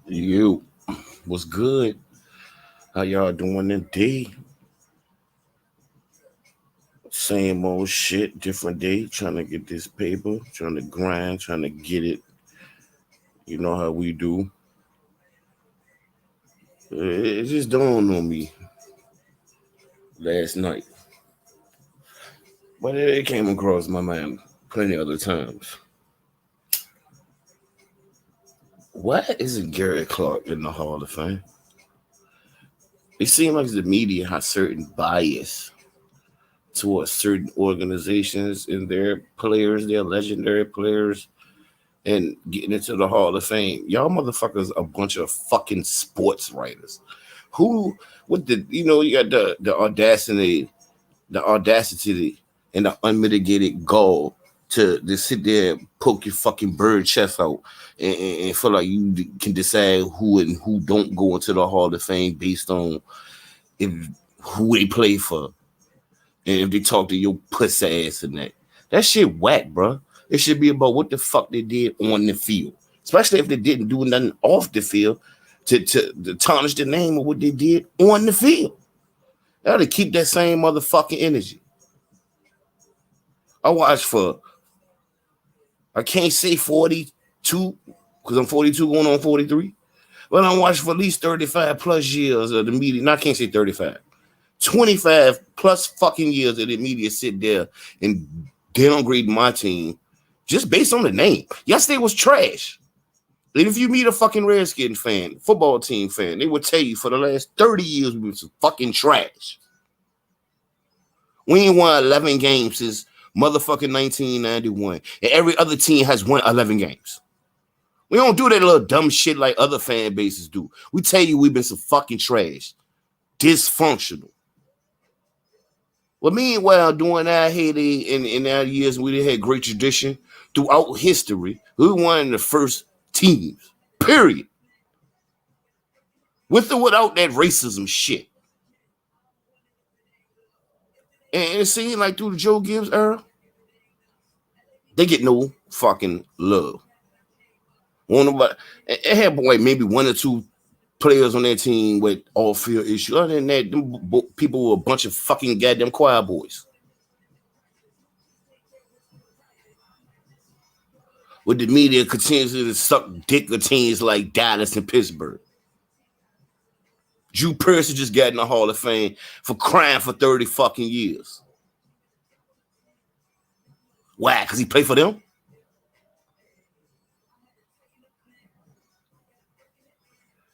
You, what's good? How y'all doing today? Same old shit, different day. Trying to get this paper, trying to grind, trying to get it. You know how we do. It just dawned on me last night, but it came across my mind plenty other times. Why isn't Gary Clark in the Hall of Fame? It seems like the media has certain bias towards certain organizations and their players, their legendary players, and getting into the Hall of Fame. Y'all motherfuckers a bunch of fucking sports writers. Who with the you got the audacity and the unmitigated gall to sit there and poke your fucking bird chest out and feel like you can decide who and who don't go into the Hall of Fame based on if who they play for and if they talk to your pussy ass and that. That shit whack, bro. It should be about what the fuck they did on the field, especially if they didn't do nothing off the field to tarnish the name of what they did on the field. They ought to keep that same motherfucking energy. I watched for, I can't say 42 because I'm 42 going on 43, but I watched for at least 35 plus years of the media. And I can't say 35, 25 plus fucking years of the media sit there and downgrade my team just based on the name. Yesterday was trash. And if you meet a fucking Redskin fan, football team fan, they would tell you for the last 30 years we was fucking trash. We ain't won 11 games since motherfucking 1991. And every other team has won 11 games. We don't do that little dumb shit like other fan bases do. We tell you we've been some fucking trash. Dysfunctional. Well, meanwhile, during our heyday in our years, we had great tradition throughout history. We were one of the first teams, period. With or without that racism shit. And it seemed like through the Joe Gibbs era, they get no fucking love. It had like maybe one or two players on that team with all field issues. Other than that, them people were a bunch of fucking goddamn choir boys. With the media continuously to suck dick of teams like Dallas and Pittsburgh. Drew Pearson just got in the Hall of Fame for crying for 30 fucking years. Why? Because he played for them?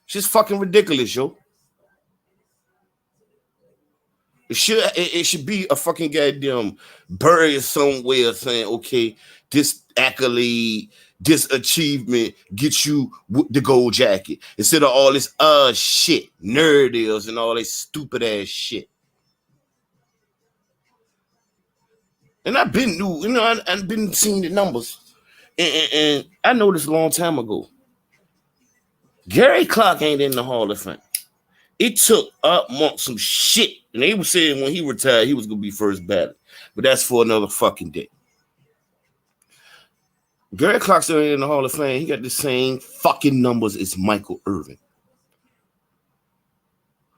It's just fucking ridiculous, yo. It should be a fucking goddamn buried somewhere saying, okay, this accolade, this achievement gets you the gold jacket instead of all this shit, nerd deals and all this stupid ass shit. And I've been new, I've been seeing the numbers, and I know this a long time ago. Gary Clark ain't in the Hall of Fame. It took up some shit, and they were saying when he retired he was gonna be first ballot, but that's for another fucking day. Gary Clark's in the Hall of Fame. He got the same fucking numbers as Michael Irvin.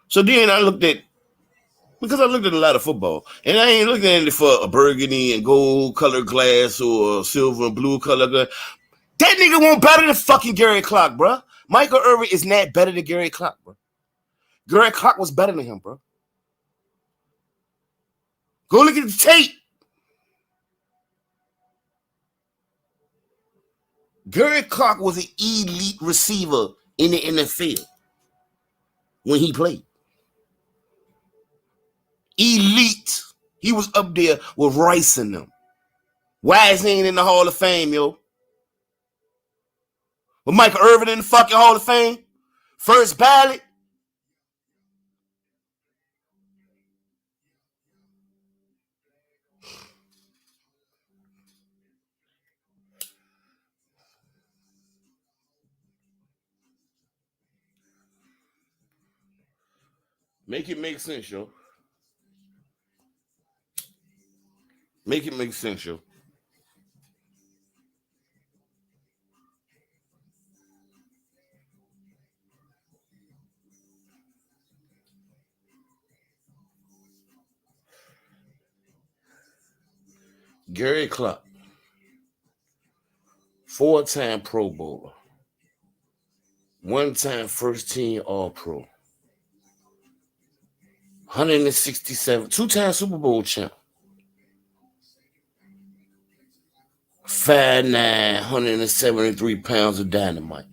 So then I looked at, because I looked at a lot of football, and I ain't looking at it for a burgundy and gold colored glass or silver and blue color glass. That nigga won't better than fucking Gary Clark, bro. Michael Irvin is not better than Gary Clark, bro. Gary Clark was better than him, bro. Go look at the tape. Gary Clark was an elite receiver in the NFL when he played. Elite. He was up there with Rice and them. Why is he ain't in the Hall of Fame, yo? With Michael Irvin in the fucking Hall of Fame? First ballot? Make it make sense, yo. Make it make sense, yo. Gary Clark, 4-time Pro Bowler, 1-time first team All Pro, 167, 2-time Super Bowl champ, 5'9", 173 pounds of dynamite,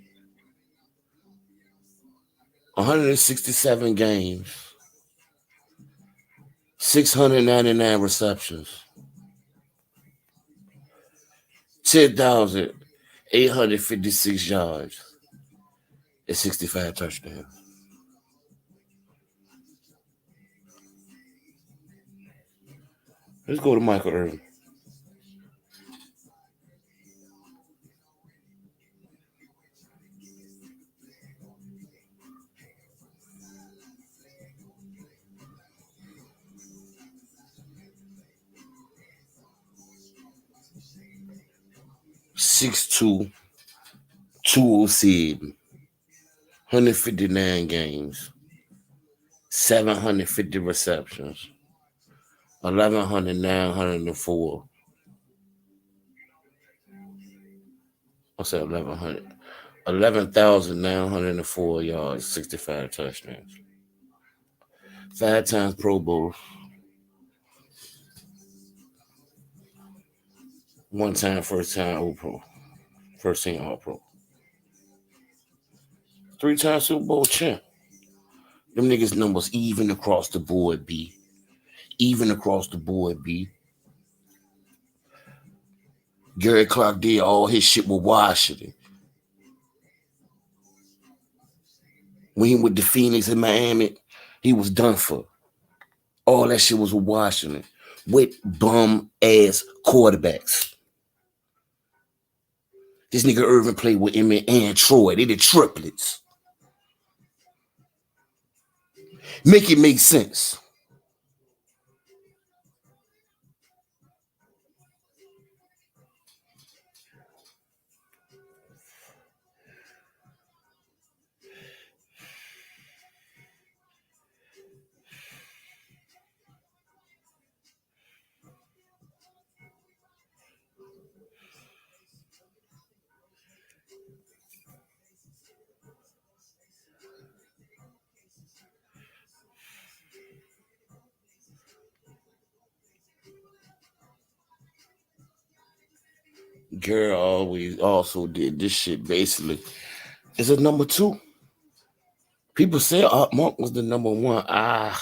167 games, 699 receptions, 10,856 yards, and 65 touchdowns. Let's go to Michael Irvin. (6'2", 207, 159 games, 750 receptions, 1,904. I said 1,100. 11,904 yards, 65 touchdowns. 5 times Pro Bowl. 1 time first time All Pro. First team All Pro. 3 times Super Bowl champ. Them niggas numbers even across the board, B. Even across the board, B. Gary Clark did all his shit with Washington. When he went to Phoenix and Miami, he was done for. All that shit was with Washington. With bum-ass quarterbacks. This nigga Irvin played with him and Troy. They the triplets. Make it make sense. Gary always also did this shit basically. It's a number 2. People say Art Monk was the number 1. I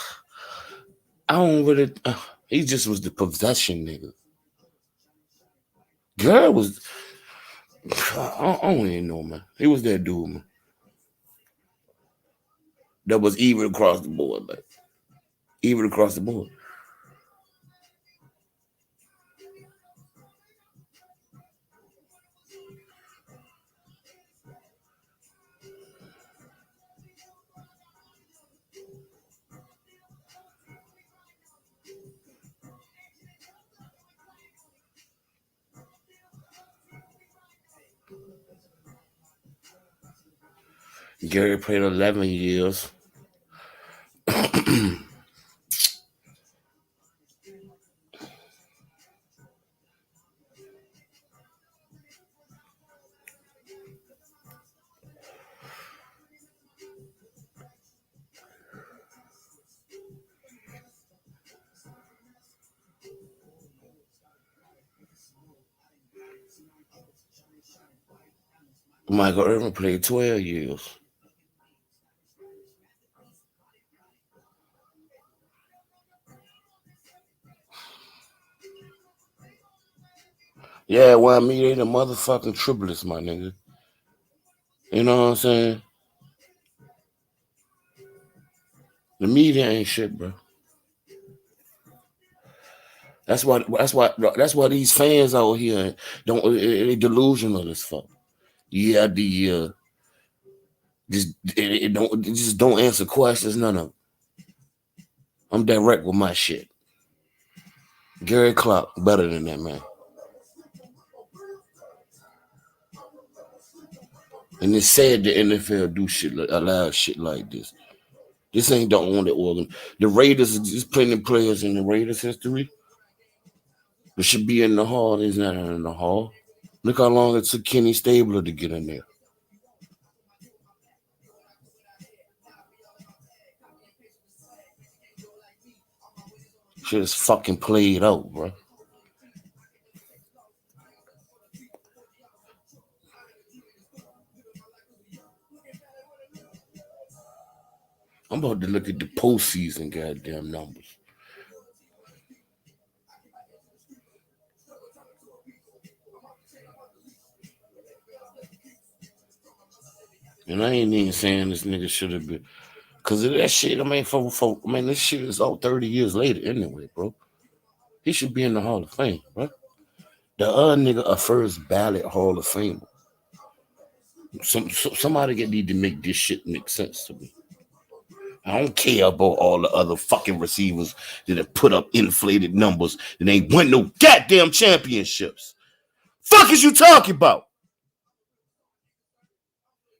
don't really. He just was the possession nigga. Gary was. I don't even know, man. He was that dude, man. That was even across the board, man. Even across the board. Gary played 11 years. Michael Irvin played 12 years. Yeah, well, I mean, they the motherfucking triplets, my nigga. You know what I'm saying? The media ain't shit, bro. That's why these fans out here they delusional as fuck. Yeah, just don't answer questions, none of them. I'm direct with my shit. Gary Clark, better than that, man. And it's sad the NFL do shit allow shit like this. This ain't the only organ. The Raiders is just plenty players in the Raiders history. It should be in the hall. He's not in the hall. Look how long it took Kenny Stabler to get in there. Shit is fucking played out, bro. I'm about to look at the postseason goddamn numbers. And I ain't even saying this nigga should have been. Because of that shit, this shit is all 30 years later anyway, bro. He should be in the Hall of Fame, bro. The other nigga a first ballot Hall of Famer. Somebody need to make this shit make sense to me. I don't care about all the other fucking receivers that have put up inflated numbers that ain't won no goddamn championships. Fuck is you talking about?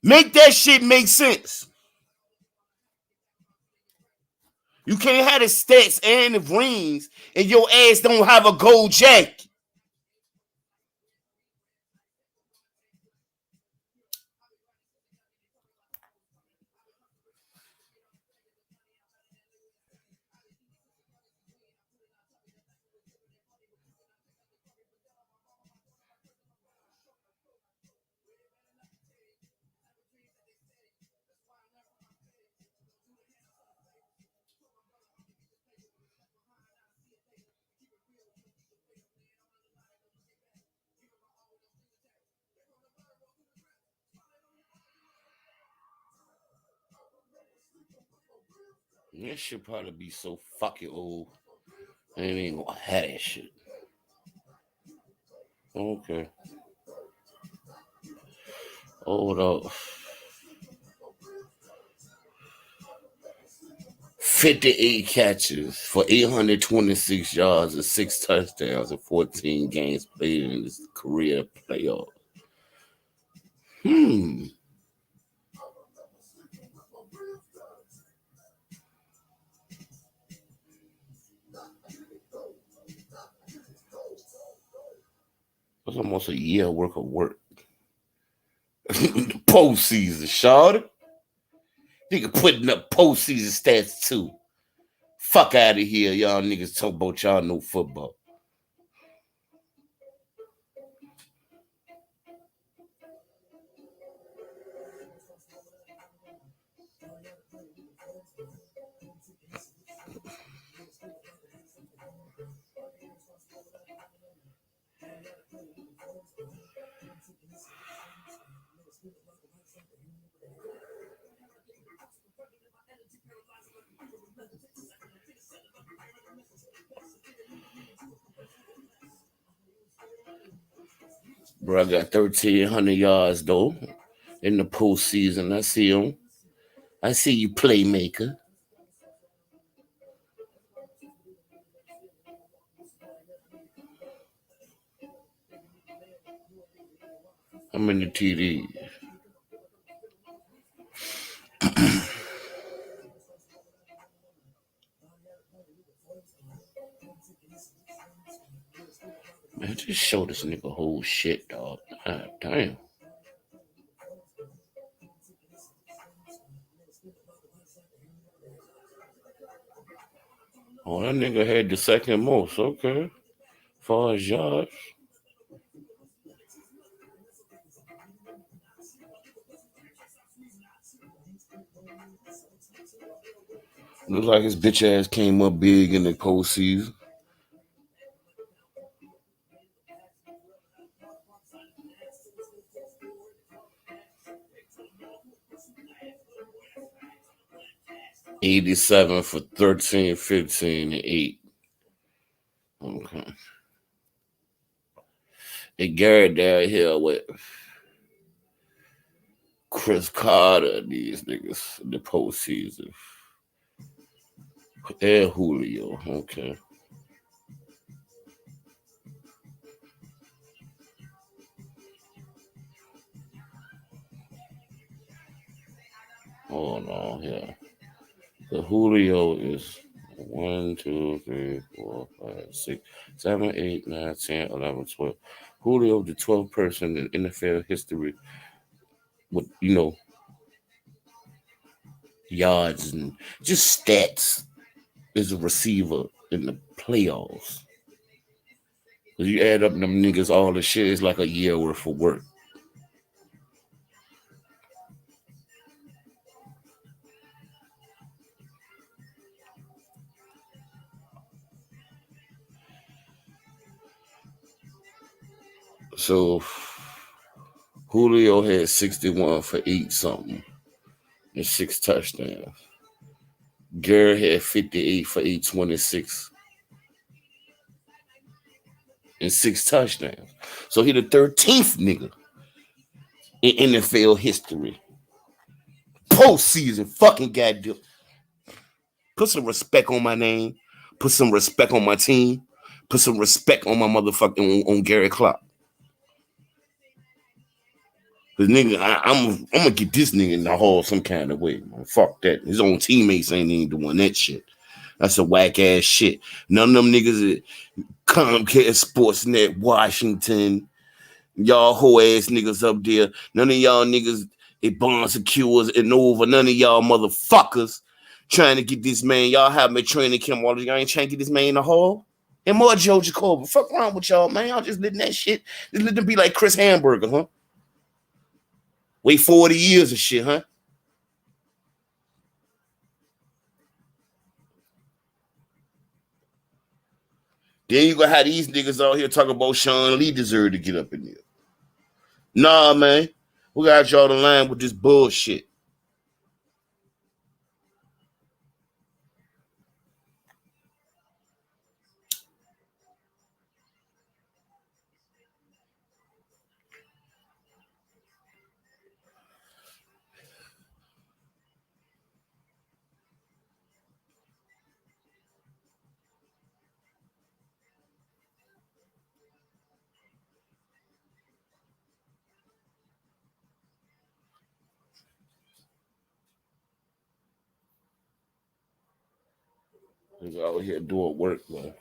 Make that shit make sense. You can't have the stats and the rings and your ass don't have a gold jacket. That should probably be so fucking old. I ain't gonna have that shit. Okay. Hold up. 58 catches for 826 yards and 6 touchdowns in 14 games played in his career playoff. That's almost a year worth of work. Postseason, shawty. Nigga putting up postseason stats too. Fuck out of here, y'all niggas talk about y'all know football. Bro, I got 1,300 yards though in the postseason. I see him. I see you, playmaker. How many TDs? Man, just show this nigga whole shit, dog. God damn. Oh, that nigga had the second most. Okay. As far as yards. Looks like his bitch ass came up big in the postseason. $87 for 13, 15, and 8. Okay. And Garrett down here with Chris Carter, these niggas in the postseason. And Julio. Okay. Hold on here. The Julio is 1, 2, 3, 4, 5, 6, 7, 8, 9, 10, 11, 12. Julio, the 12th person in NFL history with, yards and just stats as a receiver in the playoffs. You add up them niggas, all the shit, it's like a year worth of work. So Julio had 61 for 8 something and 6 touchdowns. Garrett had 58 for 826 and 6 touchdowns. So he the 13th nigga in NFL history. Postseason, fucking goddamn. Put some respect on my name. Put some respect on my team. Put some respect on my motherfucking on Gary Clark. Cause nigga, I'm gonna get this nigga in the hall some kind of way. Man. Fuck that. His own teammates ain't even doing that shit. That's a whack ass shit. None of them niggas at Comcast Sportsnet, Washington, y'all whole ass niggas up there. None of y'all niggas at Bond Secures and over. None of y'all motherfuckers trying to get this man. Y'all have me training camp. All y'all ain't trying to get this man in the hall. And more Joe Jacoby. Fuck around with y'all, man. Y'all just letting that shit. Just let them be like Chris Hamburger, huh? Wait 40 years of shit, huh? Then you gonna have these niggas out here talking about Sean Lee deserve to get up in there. Nah, man. We got y'all to line with this bullshit. Nigga out here doing work, man.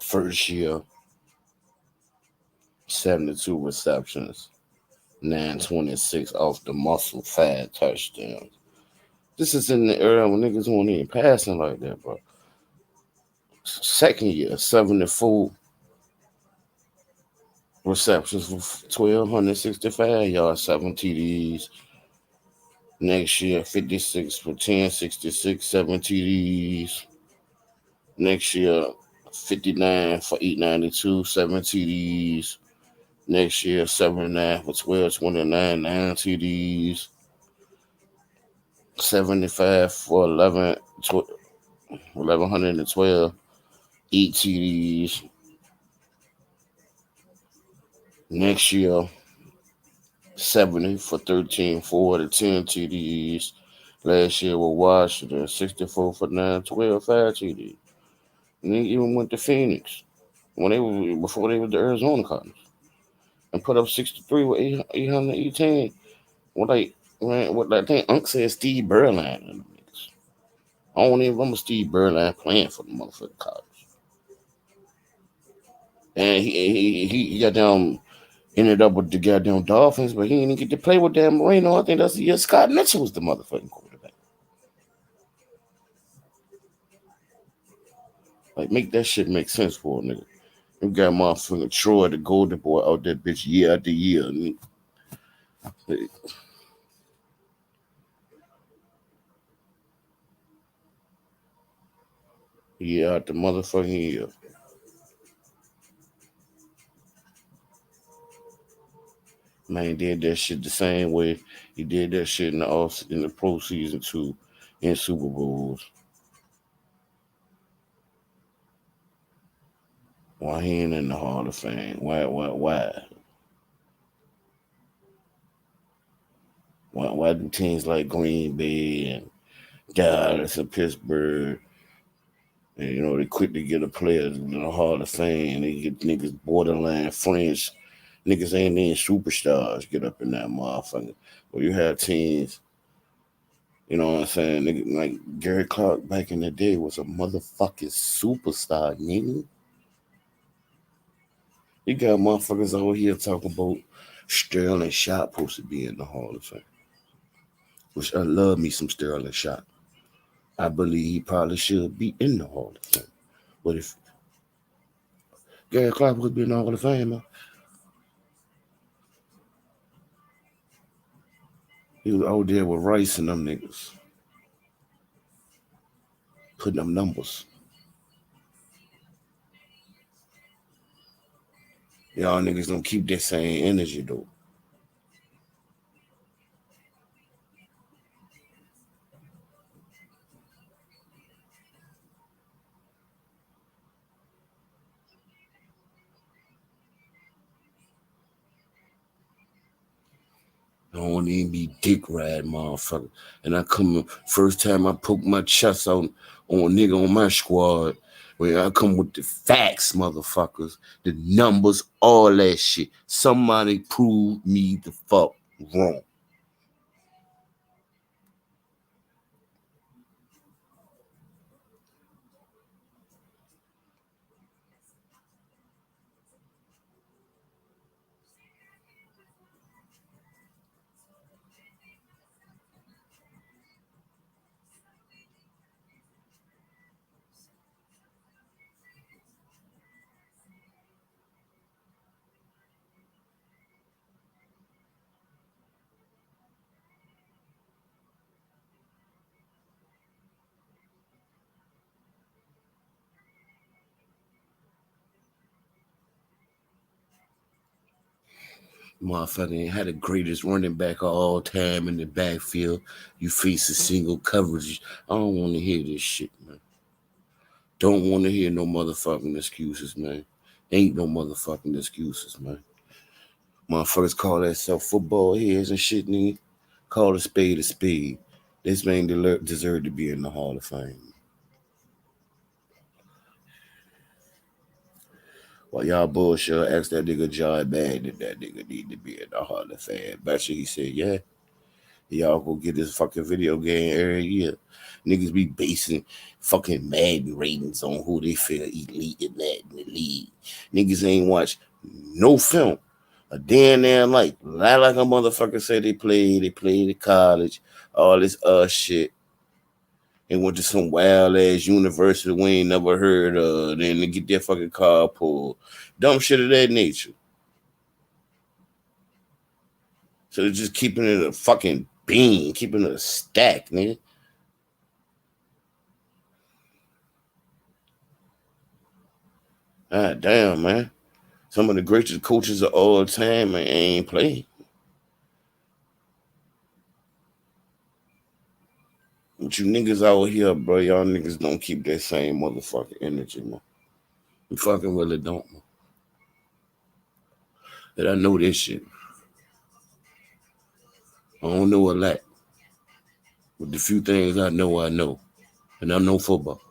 First year, 72 receptions, 926 off the muscle fat touchdowns. This is in the era when niggas weren't even passing like that, bro. Second year, 74 receptions for 1,265 yards, 7 TDs. Next year, 56 for 1066, 7 TDs. Next year, 59 for 892, 7 TDs. Next year, 79 for 1229, 9 TDs. 75 for 1112, 8 TDs. Next year, 70 for 1340, 10 TDs. Last year with Washington, 64 for 912, 5 TDs. And then even went to Phoenix before they were the Arizona Cardinals and put up 63 with 818. What I think Unc said Steve Berline. I don't even remember Steve Berline playing for the motherfucking Cardinals. And he got down, ended up with the goddamn Dolphins, but he didn't get to play with Dan Marino. I think that's the year Scott Mitchell was the motherfucking quarterback. Like, make that shit make sense for a nigga. You got motherfucking Troy, the golden boy, out that bitch year after year. Year after motherfucking year. Man did that shit the same way he did that shit in the pro season too, in Super Bowls. Why he ain't in the Hall of Fame? Why? Why do teams like Green Bay and Dallas and Pittsburgh, and they quick to get a player in the Hall of Fame, and they get niggas borderline French, niggas ain't even superstars get up in that motherfucker. Well, you have teams, you know what I'm saying? Nigga, like Gary Clark back in the day was a motherfucking superstar, nigga. You got motherfuckers over here talking about Sterling Shot supposed to be in the Hall of Fame. Which I love me some Sterling Shot. I believe he probably should be in the Hall of Fame. But if Gary Clark would be in the Hall of Fame, man, he was out there with Rice and them niggas, putting them numbers. Y'all niggas don't keep that same energy though. I don't want to even be dick ride, motherfucker. And I come first time I poke my chest out on a nigga on my squad. When I come with the facts, motherfuckers, the numbers, all that shit. Somebody prove me the fuck wrong. Motherfucker had the greatest running back of all time in the backfield. You face a single coverage. I don't want to hear this shit, man. Don't want to hear no motherfucking excuses, man. Ain't no motherfucking excuses, man. Motherfuckers call that self football heads and shit, nigga. Call a spade a spade. This man deserve to be in the Hall of Fame. While y'all bullshit, ask that nigga John Bad did that nigga need to be in the Hall of Fame. Bet you he said, yeah. Y'all go get this fucking video game every year. Niggas be basing fucking Madden ratings on who they feel elite in the league. Niggas ain't watch no film. A damn like a motherfucker said they played at college, all this shit. And went to some wild ass university we ain't never heard of. Then they get their fucking car pulled. Dumb shit of that nature. So they're just keeping it a fucking bean, keeping it a stack, nigga. God damn, man. Some of the greatest coaches of all time, man, ain't playing. But you niggas out here, bro, y'all niggas don't keep that same motherfucking energy, man. You fucking really don't, man. And I know this shit. I don't know a lot. But the few things I know, I know. And I know football.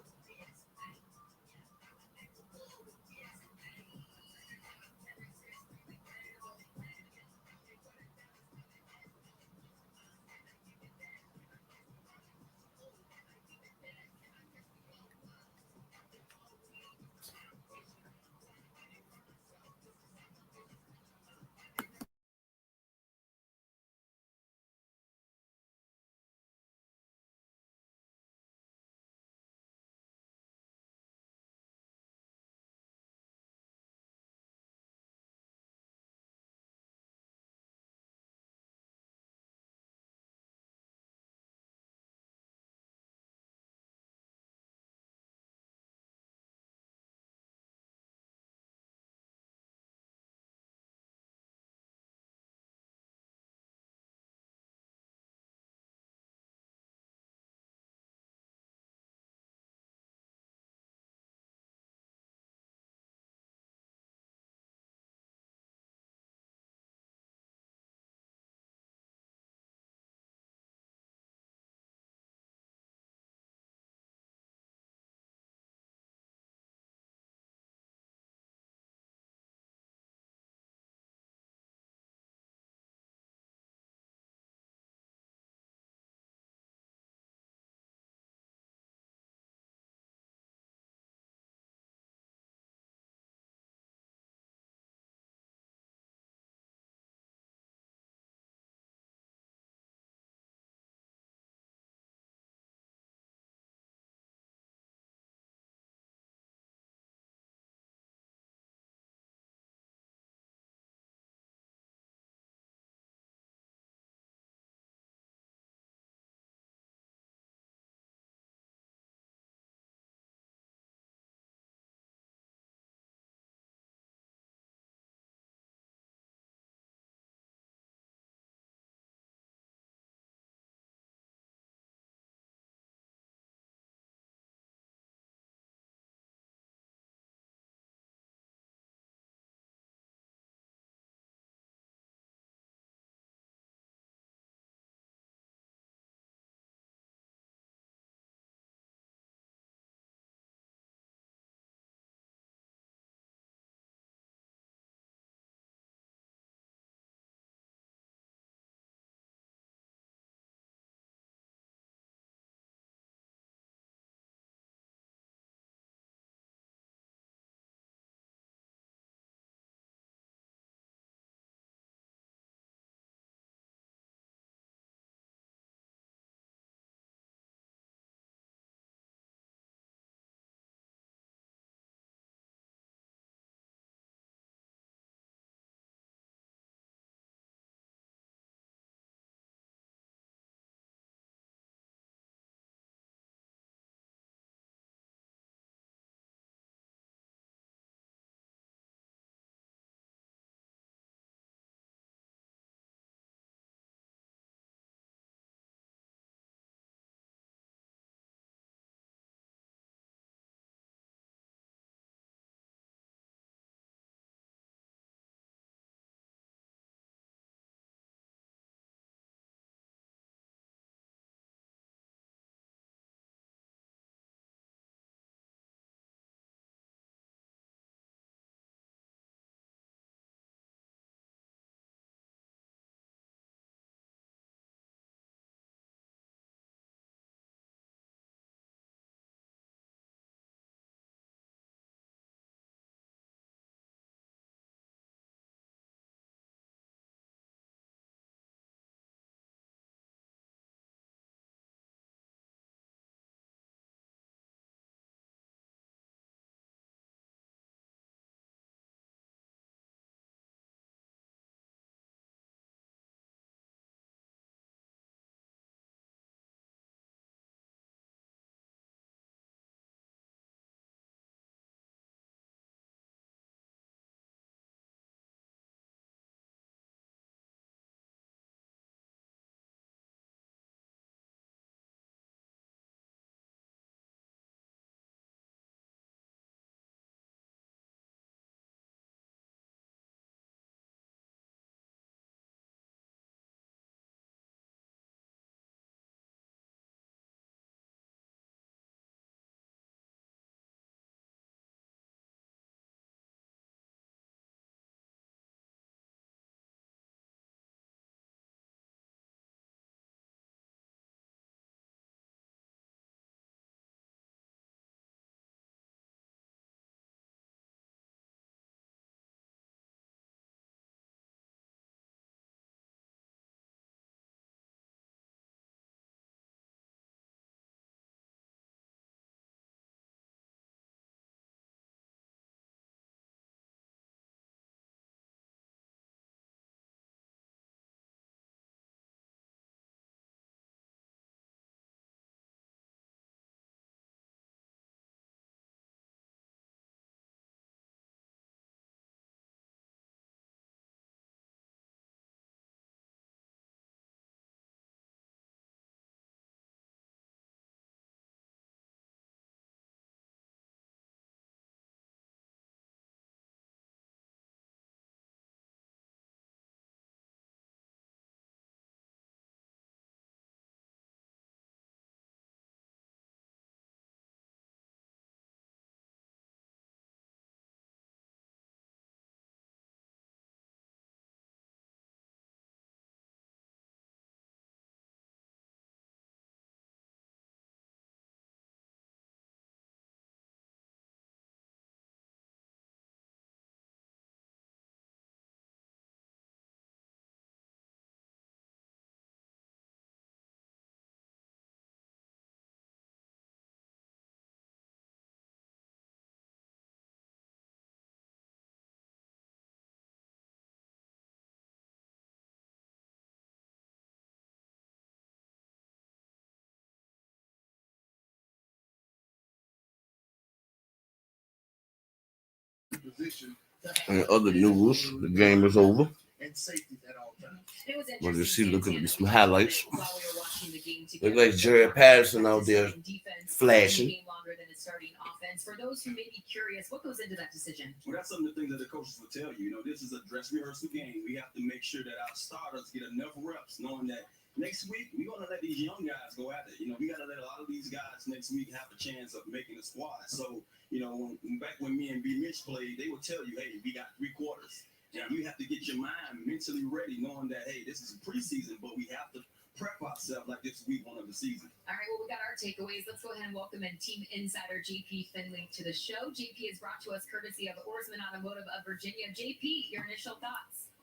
And other news, the game is over. And safety at all times. It was We'll just see, interesting, looking at some Dan, highlights. while we were watching the game Look together, like Jared Patterson out there defense flashing. game longer than his starting offense. For those who may be curious, what goes into that decision? Well, that's some of the things that the coaches will tell you. You know, this is a dress rehearsal game. We have to make sure that our starters get enough reps, knowing that next week we're going to let these young guys go at it. You know, we got to let a lot of these guys next week have a chance of making a squad. So, you know, back when me and B. Mitch played, they would tell you, hey, we got 3 quarters. And you have to get your mind mentally ready, knowing that, hey, this is preseason, but we have to prep ourselves like this week 1 of the season. All right, well, we got our takeaways. Let's go ahead and welcome in Team Insider JP Finley to the show. JP is brought to us courtesy of Oarsman Automotive of Virginia. JP, your initial thoughts?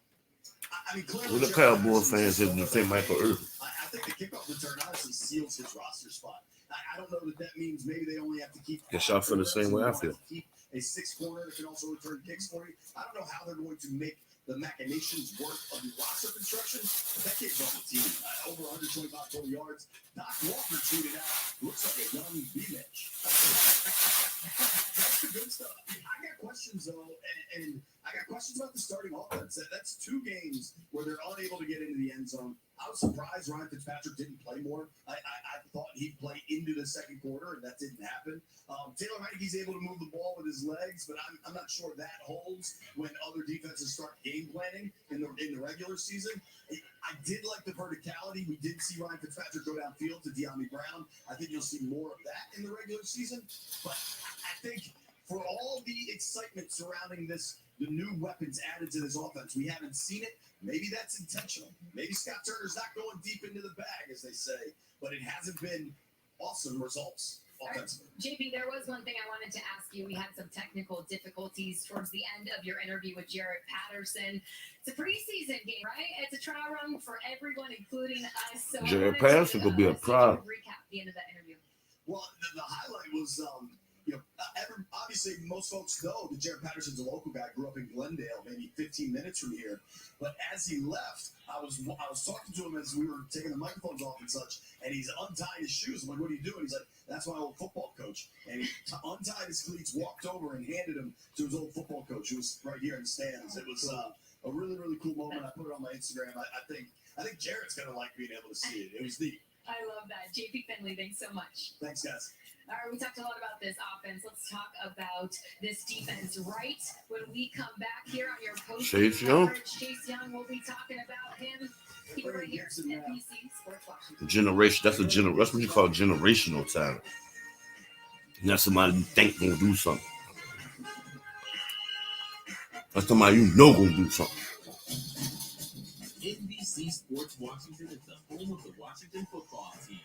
I mean, clearly, Well, the Cowboy fans didn't think Michael Irvin. I think the kickoff return honestly seals his roster spot. I don't know that means maybe they only have to keep. Guess y'all feel the same way I feel. Keep a 6th corner that can also return kicks for you. I don't know how they're going to make the machinations work of the roster construction, but that kid's on the team. Over 125 total yards. Doc Walker tweeted out, looks like a young B-Mitch. That's the good stuff. I got questions, though, and I got questions about the starting offense. That's 2 games where they're unable to get into the end zone. I was surprised Ryan Fitzpatrick didn't play more. I thought he'd play into the 2nd quarter, and that didn't happen. Taylor Heineke's able to move the ball with his legs, but I'm not sure that holds when other defenses start game planning in the regular season. I did like the verticality. We did see Ryan Fitzpatrick go downfield to De'Ami Brown. I think you'll see more of that in the regular season. But I think for all the excitement surrounding this, the new weapons added to this offense, we haven't seen it. Maybe that's intentional. Maybe Scott Turner's not going deep into the bag, as they say, but it hasn't been awesome results offensively. Right. JP, there was one thing I wanted to ask you. We had some technical difficulties towards the end of your interview with Jared Patterson. It's a preseason game, right? It's a trial run for everyone, including us. So Jared Patterson could be a problem. Recap the end of that interview. Well, the highlight was, obviously most folks know that Jared Patterson's a local guy, grew up in Glendale, maybe 15 minutes from here. But as he left, I was talking to him as we were taking the microphones off and such, and he's untying his shoes. I'm like, what are you doing? He's like, that's my old football coach. And he untied his cleats, walked over, and handed him to his old football coach, who was right here in the stands. It was a really, really cool moment. I put it on my Instagram. I think Jared's going to like being able to see it. It was neat. I love that. JP Finley, thanks so much. Thanks, guys. All right, we talked a lot about this offense. Let's talk about this defense right when we come back here on your post. Chase Young. Chase Young, we'll be talking about him. Keep it right here, NBC Sports Washington. Generation. That's what you call generational talent. And that's somebody you think gonna do something. That's somebody you know gonna do something. NBC Sports Washington is the home of the Washington football team.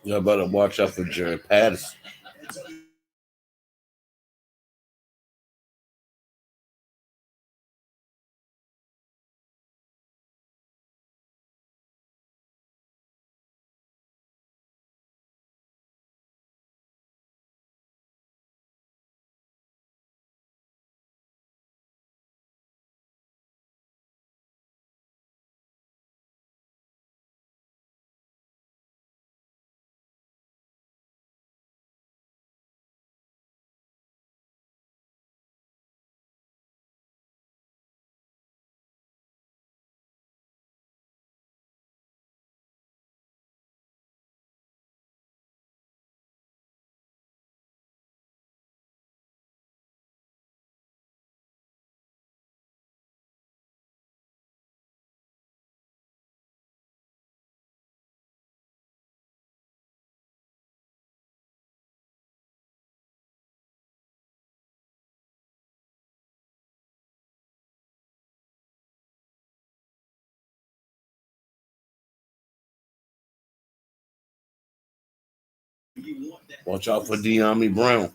Y'all better watch out for Jared Patterson. And so Watch out for De'Ami Brown.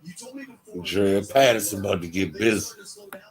you told me before. Jared Patterson about to get busy. To slow down.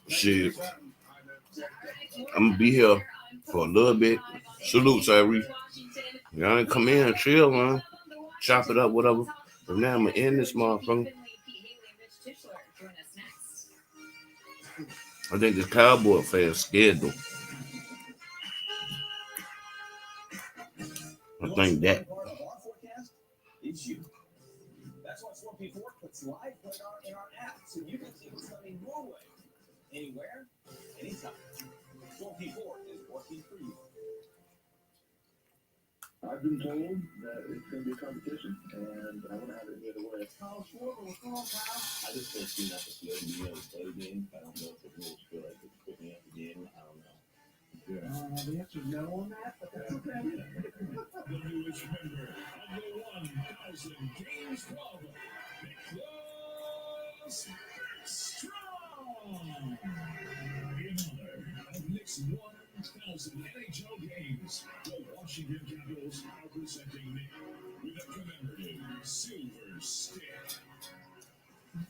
Shit. I'm gonna be here for a little bit. Salute, Tyree. Y'all ain't come in and chill, man. Chop it up, whatever. But now I'm gonna end this motherfucker. I think this Cowboy fan scared though. I think that. It's you. That's why 4P4 puts live play in our app, so you can see what's coming your way. Anywhere, anytime. 4P4 is working for you. I've been told that it's going to be a competition, and I want to have it the other way. Oh, sure, what's going on, pal? I just don't see that the field to be able to play the game. I don't know if the rules feel like it's picking up the game. I don't know. Yeah. The answer is no on that, but that's okay. The newest member of the 1,000 Games Club, Nicholas Strong. In honor of Nick's 1,000 NHL games, the Washington Capitals are presenting Nick with a commemorative silver stick.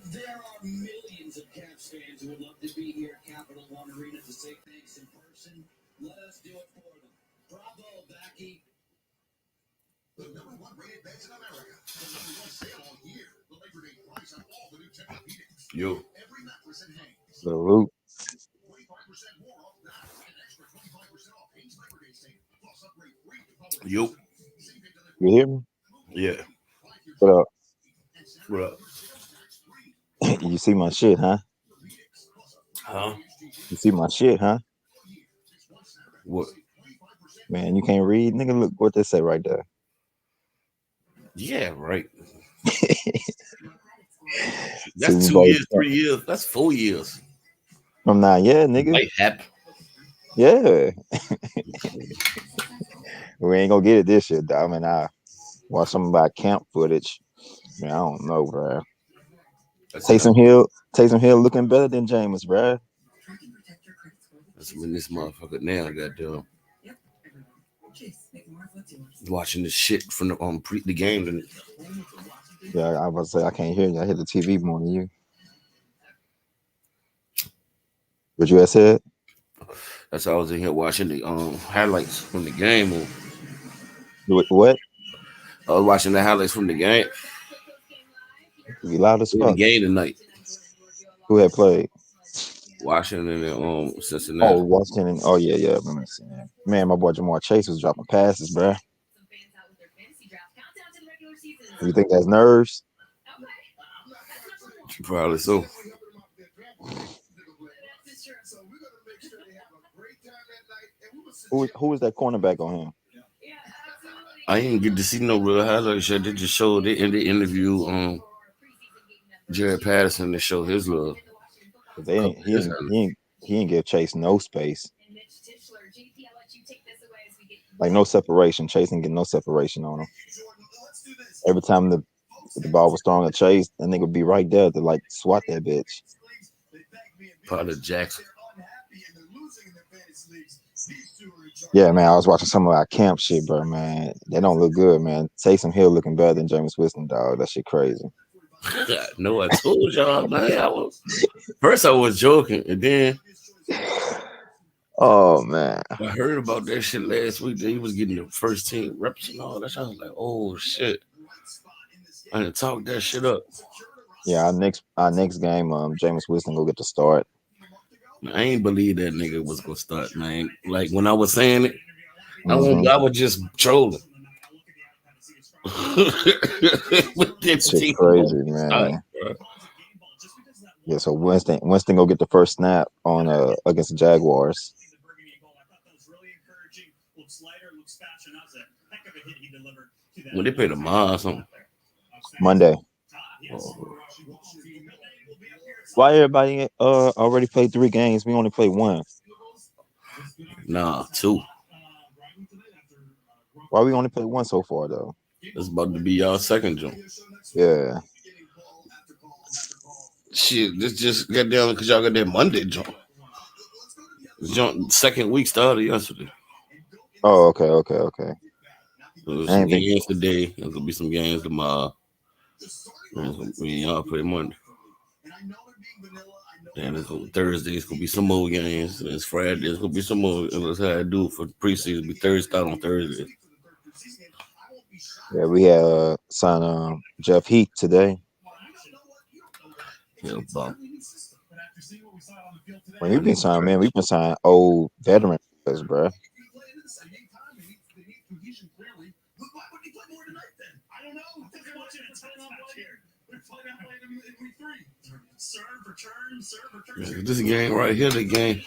There are millions of Caps fans who would love to be here at Capital One Arena to say thanks in person. Let us do it for them. Bravo, Backy. The #1 rated beds in America. The #1 sale all year. The Labor Day price on all the new Tempur-Pedics. Yo. Every mattress and hangs. Salute. 25% more off now. An extra 25% off Hanes Labor Day sale. Plus upgrade free to power. Yo. You hear me? Yeah. What up? What up? You see my shit, huh? Huh? You see my shit, huh? What? Man, you can't read? Nigga, look what they say right there. Yeah, right. That's 2 years, 3 years. That's 4 years. From now, yeah, nigga. Life happen. Yeah. We ain't gonna get it this year, though. I mean, I watched some about camp footage. Man, I don't know, bro. Taysom Hill looking better than Jameis, bro. That's when this motherfucker now got done. Watching this shit from the game. And Yeah, I was about to say I can't hear you. I hear the TV more than you. What you had said? that's how I was in here watching the highlights from the game. What? I was watching the highlights from the game. You loud as The fuck. game tonight. Who had played? Washington and Cincinnati. Oh, Washington. Oh, yeah. I remember seeing that. Man, my boy Jamar Chase was dropping passes, bro. You think that's nerves? Probably so. Who was that cornerback on him? I didn't get to see no real highlights yet. They just showed it in the interview. Jared Patterson to show his love. He ain't give Chase no space. Like no separation. Chase didn't get no separation on him. Every time the ball was thrown at Chase, that nigga would be right there to like swat that bitch. Probably Jackson. Yeah, man, I was watching some of our camp shit, bro, man. They don't look good, man. Taysom Hill looking better than Jameis Winston, dog. That shit crazy. No, I told y'all, man. First I was joking, and then oh man, I heard about that shit last week. That he was getting the first team reps and all that shit. I was like, oh shit. I didn't talk that shit up. Yeah, our next game, Jameis Winston go get the start. I ain't believe that nigga was gonna start, man. Like when I was saying it, I was just trolling. Shit crazy, man. Yeah, so Winston go get the first snap on against the Jaguars. When they play tomorrow or something. Monday. Oh. Why everybody already played 3 games? We only played 1. Nah, 2. Why we only played 1 so far though? It's about to be y'all second jump. Yeah. Shit, this just got down because y'all got that Monday jump. Second week started yesterday. Oh, okay. There's some games today. There's gonna be some games tomorrow. Y'all play Monday. I know they're being vanilla. I know. Then it's gonna, Thursday, it's gonna be some more games. And it's Friday, it's gonna be some more. And that's how I do it for the preseason. Be Thursday, start on Thursday. Yeah, we had signed Jeff Heath today. Yeah, bump. When we've been signing, man, we've been signing old veteran players, bro. This game right here, the game.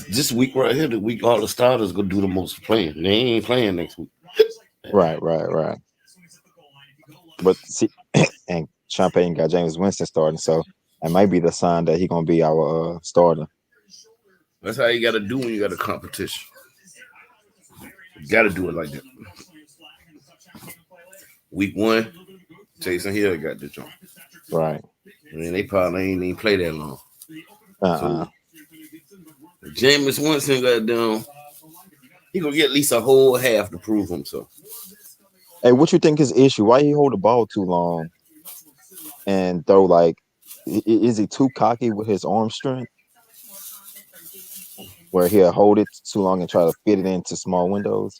This week right here, the week all the starters gonna do the most playing. They ain't playing next week. Right. But see, and Champagne got James Winston starting, so it might be the sign that he's gonna be our starter. That's how you gotta do when you got a competition. You gotta do it like that. Week 1, Jason Hill got the jump. Right. I mean, they probably ain't even play that long. So, James Winston got down. He gonna get at least a whole half to prove himself. hey, what you think his issue? Why he hold the ball too long and throw like? Is he too cocky with his arm strength, where he'll hold it too long and try to fit it into small windows?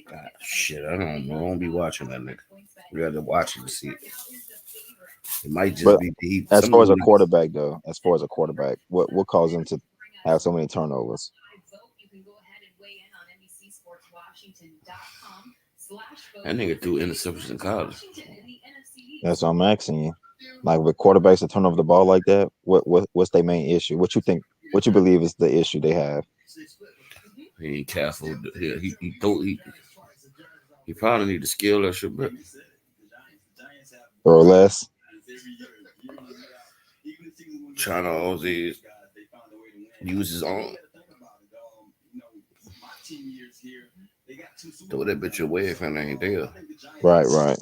God, shit, I don't know. I don't be watching that nigga. We got to watch it to see it. It might just be. As far as a quarterback, though, what caused him to have so many turnovers? That nigga threw interceptions in college. That's what I'm asking you. Like with quarterbacks that turn over the ball like that, what's their main issue? What you think? What you believe is the issue they have? He ain't careful. He probably need to scale that shit back. Or less. Trying to always use his arm. Throw that bitch away if it ain't there. Right.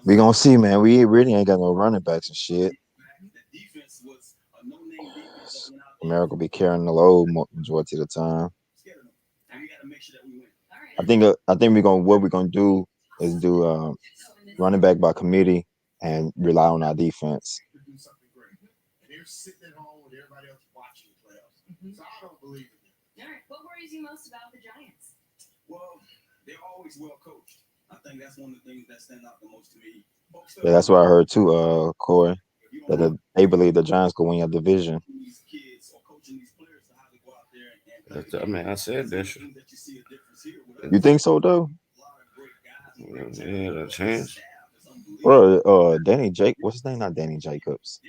We gonna see, man. We really ain't got no running backs and shit. America be carrying the load majority of the time. I think what we're gonna do is do running back by committee and rely on our defense. Sitting at home with everybody else watching the playoffs. So I don't believe in it. All right. What worries you most about the Giants? Well, they're always well coached. I think that's one of the things that stand out the most to me. Yeah, that's what I heard too, Corey. That they believe the Giants go win your division. I mean, I said that shit. You think so, though? Yeah, that chance. Well, what's his name? Not Danny Jacobs.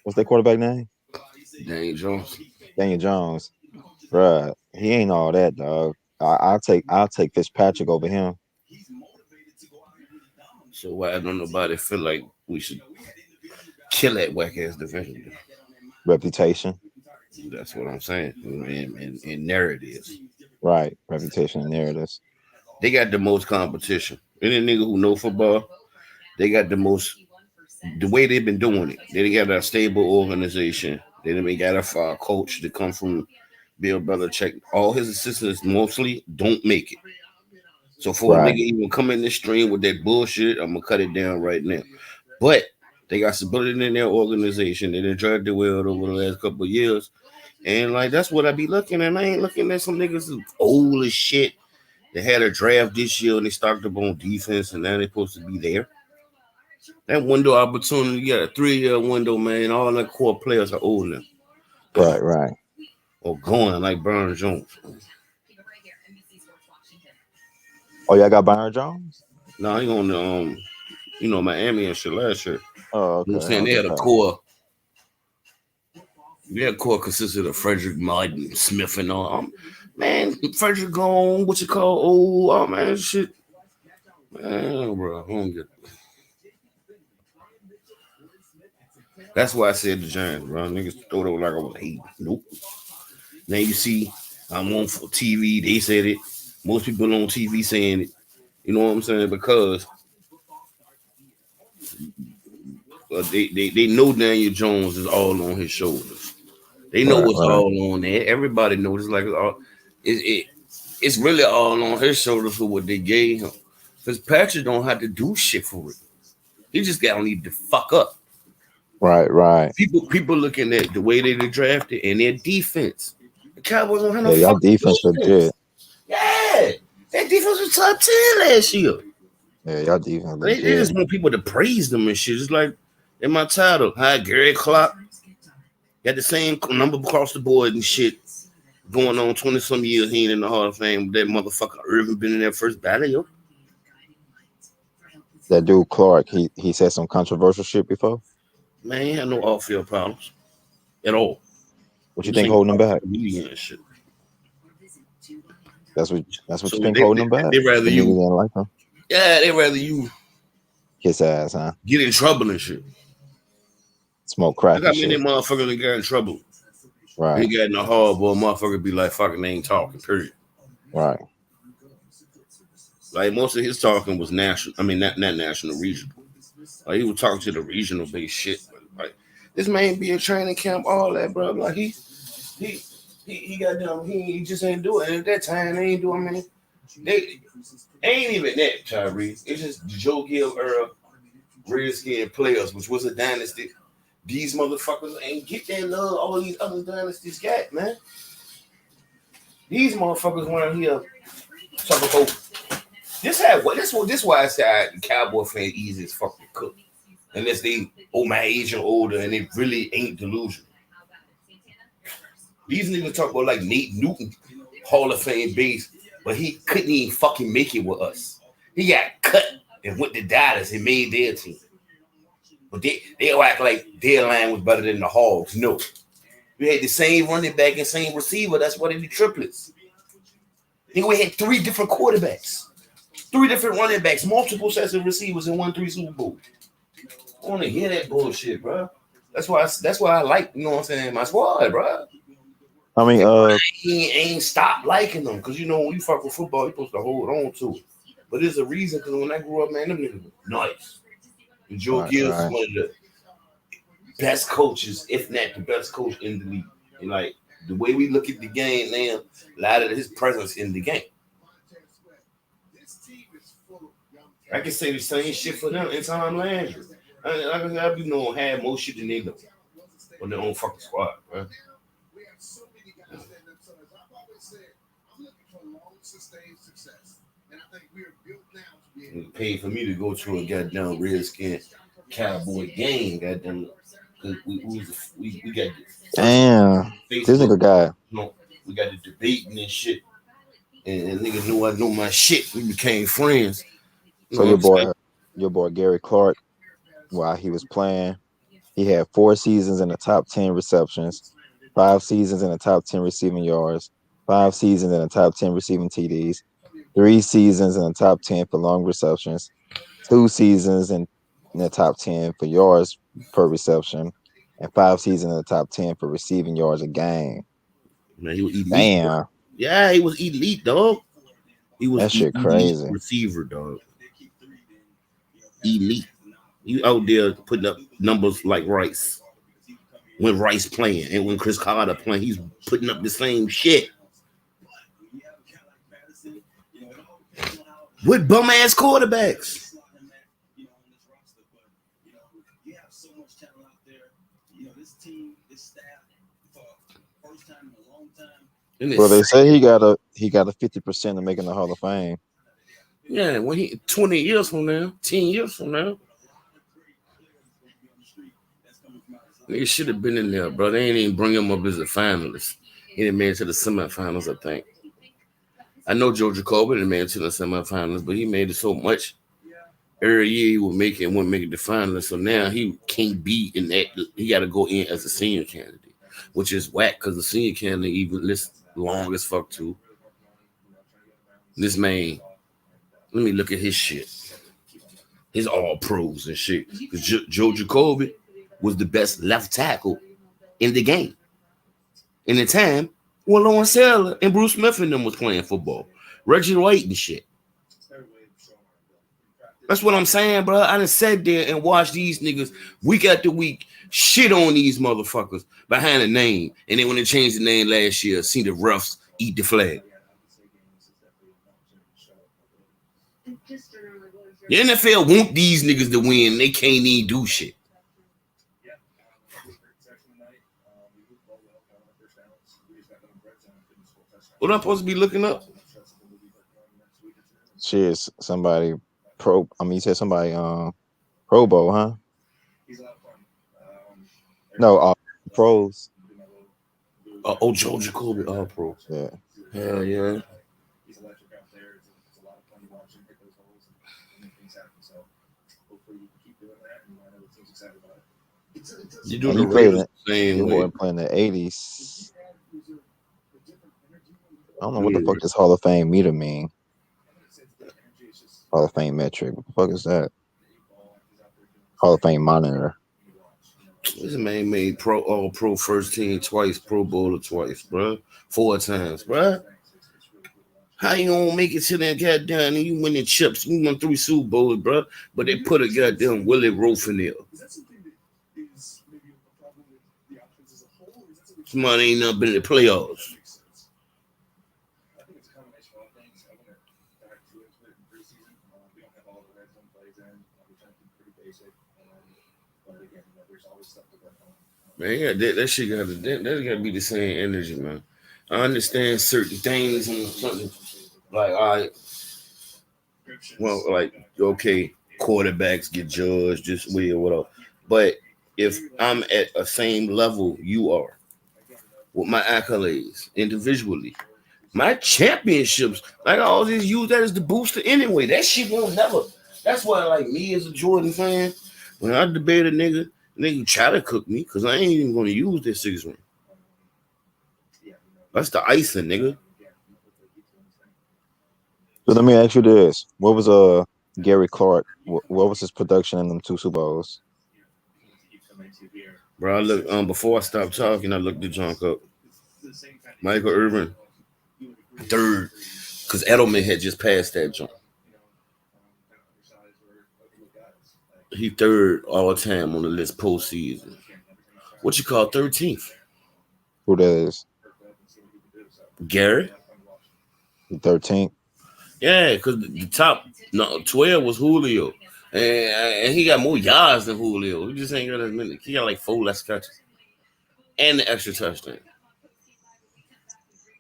What's their quarterback name? Daniel Jones. Daniel Jones. Bruh, he ain't all that, dog. I'll take Fitzpatrick over him. So why don't nobody feel like we should kill that whack ass division? Reputation. That's what I'm saying. And narratives. Right. Reputation and narratives. They got the most competition. Any nigga who know football, they got the most. The way they've been doing it, they got a stable organization. They done got a coach that come from Bill Belichick. All his assistants mostly don't make it. So for a nigga even come in this stream with that bullshit, I'm gonna cut it down right now. But they got stability in their organization. They done tried to well over the last couple of years. And like that's what I be looking at. I ain't looking at some niggas who old as shit. They had a draft this year and they started up on defense and now they're supposed to be there. That window opportunity, you got a 3-year window, man. All the core players are old now. Right. Or going like Byron Jones. Oh, y'all got Byron Jones? No, he on the Miami and shit last year. Oh, okay. You know what I'm saying? They had a core. Their core consisted of Frederick Martin, Smith, and all. Man, Frederick gone. What you call? Oh man, shit. Man, bro, I don't get it. That's why I said the Giants, bro. Niggas throw it like I was hating. Nope. Now you see, I'm on for TV. They said it. Most people on TV saying it. You know what I'm saying? Because they know Daniel Jones is all on his shoulders. They know what's all on there. Everybody knows it's like it's really all on his shoulders for what they gave him. Fitzpatrick don't have to do shit for it. He just got to need to fuck up. Right. People looking at the way they drafted and their defense. The Cowboys don't have no y'all fucking defense look good. Yeah, that defense was top 10 last year. Yeah, y'all defense look They good. just want people to praise them and shit. Just like in my title, hi Gary Clark. Got the same number across the board and shit. Going on 20-some years, he ain't in the Hall of Fame. That motherfucker Irvin been in that first battle, yo. That dude Clark, he said some controversial shit before. Man, he had no off-field problems at all. What you think holding him back? Shit. That's what So you think holding him back? They rather you didn't like him. Yeah, they rather you kiss ass, huh? Get in trouble and shit. Smoke crack. I mean, that motherfucker that got in trouble. Right. He got in the hall, boy. Motherfucker be like, fucking, they ain't talking, period. Right. Like, most of his talking was national. I mean, not national, regional. Like, he was talking to the regional based shit. Like, this man be in training camp, all that, bro. Like, he got them. He just ain't do it. And at that time, they ain't doing, man. They ain't even that, Tyree. It's just Joe Gill era Redskin players, which was a dynasty. These motherfuckers ain't get that love all these other dynasties got, man. These motherfuckers around here talking about this why I say Cowboy fan easy as fucking cook. Unless they my age or older and they really ain't delusional. These niggas talk about like Nate Newton, Hall of Fame base, but he couldn't even fucking make it with us. He got cut and went to Dallas and made their team. But they act like their line was better than the Hogs. No. We had the same running back and same receiver. That's why they be triplets. Then we had 3 different quarterbacks, 3 different running backs, multiple sets of receivers, and won 3 Super Bowls. I want to hear that bullshit, bro. That's why I like, you know what I'm saying, my squad, bro. I mean, he ain't stopped liking them because you know when you fuck with football, you're supposed to hold on to it. But there's a reason because when I grew up, man, them niggas were nice. And Joe Gibbs is one of the best coaches, if not the best coach in the league. And like the way we look at the game now, a lot of his presence in the game. I can say the same shit for them in Tom Landry. I be knowing have more shit than they know on their own fucking squad, bro. Paid for me to go to a goddamn Redskin Cowboy game, goddamn. Cause we got damn this nigga guy. We got the debating and shit, and niggas knew I knew my shit. We became friends. So your boy Gary Clark, while he was playing, he had 4 seasons in the top 10 receptions, 5 seasons in the top 10 receiving yards, 5 seasons in the top 10 receiving TDs, 3 seasons in the top 10 for long receptions, 2 seasons in the top 10 for yards per reception, and 5 seasons in the top 10 for receiving yards a game. Man, he was elite. Damn. Yeah, he was elite, dog. He was that shit crazy. Receiver, dog. Elite. You out there putting up numbers like Rice. When Rice playing and when Chris Carter playing, he's putting up the same shit. With bum ass quarterbacks. Well, they say he got a 50% of making the Hall of Fame. Yeah, when he 20 years from now, 10 years from now. They should have been in there, bro. They ain't even bring him up as a finalist. He didn't make it to the semifinals, I think. I know Joe Jacoby didn't make it to the semifinals, but he made it so much. Every year he would make it and wouldn't make it the finalist. So now he can't be in that. He got to go in as a senior candidate, which is whack because the senior candidate even lists long as fuck too. This man, let me look at his shit. His all pros and shit. Joe Jacoby was the best left tackle in the game. In the time when Lawrence Taylor and Bruce Smith and them was playing football. Reggie White and shit. That's what I'm saying, bro. I done sat there and watched these niggas week after week shit on these motherfuckers behind a name. And then when they changed the name last year, seen the refs eat the flag. The NFL want these niggas to win. They can't even do shit. What am I supposed to be looking up? Cheers, somebody pro. I mean, you said somebody Pro Bowl, huh? No, pros. Joe Jacoby, all pro. Yeah. Hell yeah. You do And the he played Raiders the same way. playing the 80s. I don't know what the fuck this Hall of Fame meter mean. Hall of Fame metric. What the fuck is that? Hall of Fame monitor. This man made all pro first team twice, Pro Bowler twice, bro. 4 times, bro. How you gonna make it to that goddamn and you winning chips? You won 3 Super Bowls, bro. But they put a goddamn Willie Roaf in there. Somebody ain't not been in the playoffs. Man, yeah, that shit gotta be the same energy, man. I understand certain things and something like, all right, well, like, okay, quarterbacks get judged this way or whatever. But if I'm at a same level you are with my accolades individually, my championships, like I always use that as the booster anyway. That shit won't never. That's why, like me as a Jordan fan, when I debate a nigga try to cook me because I ain't even gonna use this 6 ring. That's the icing, nigga. So let me ask you this: what was Gary Clark? What was his production in them 2 Super Bowls? Bro, I look before I stopped talking, I looked the junk up. Michael Irvin, 3rd, because Edelman had just passed that junk. He 3rd all time on the list postseason. What you call 13th? Who that is? Gary? 13th. Yeah, because the top 12 was Julio. And he got more yards than Julio. He just ain't got as many. He got like 4 less catches. And the extra touchdown.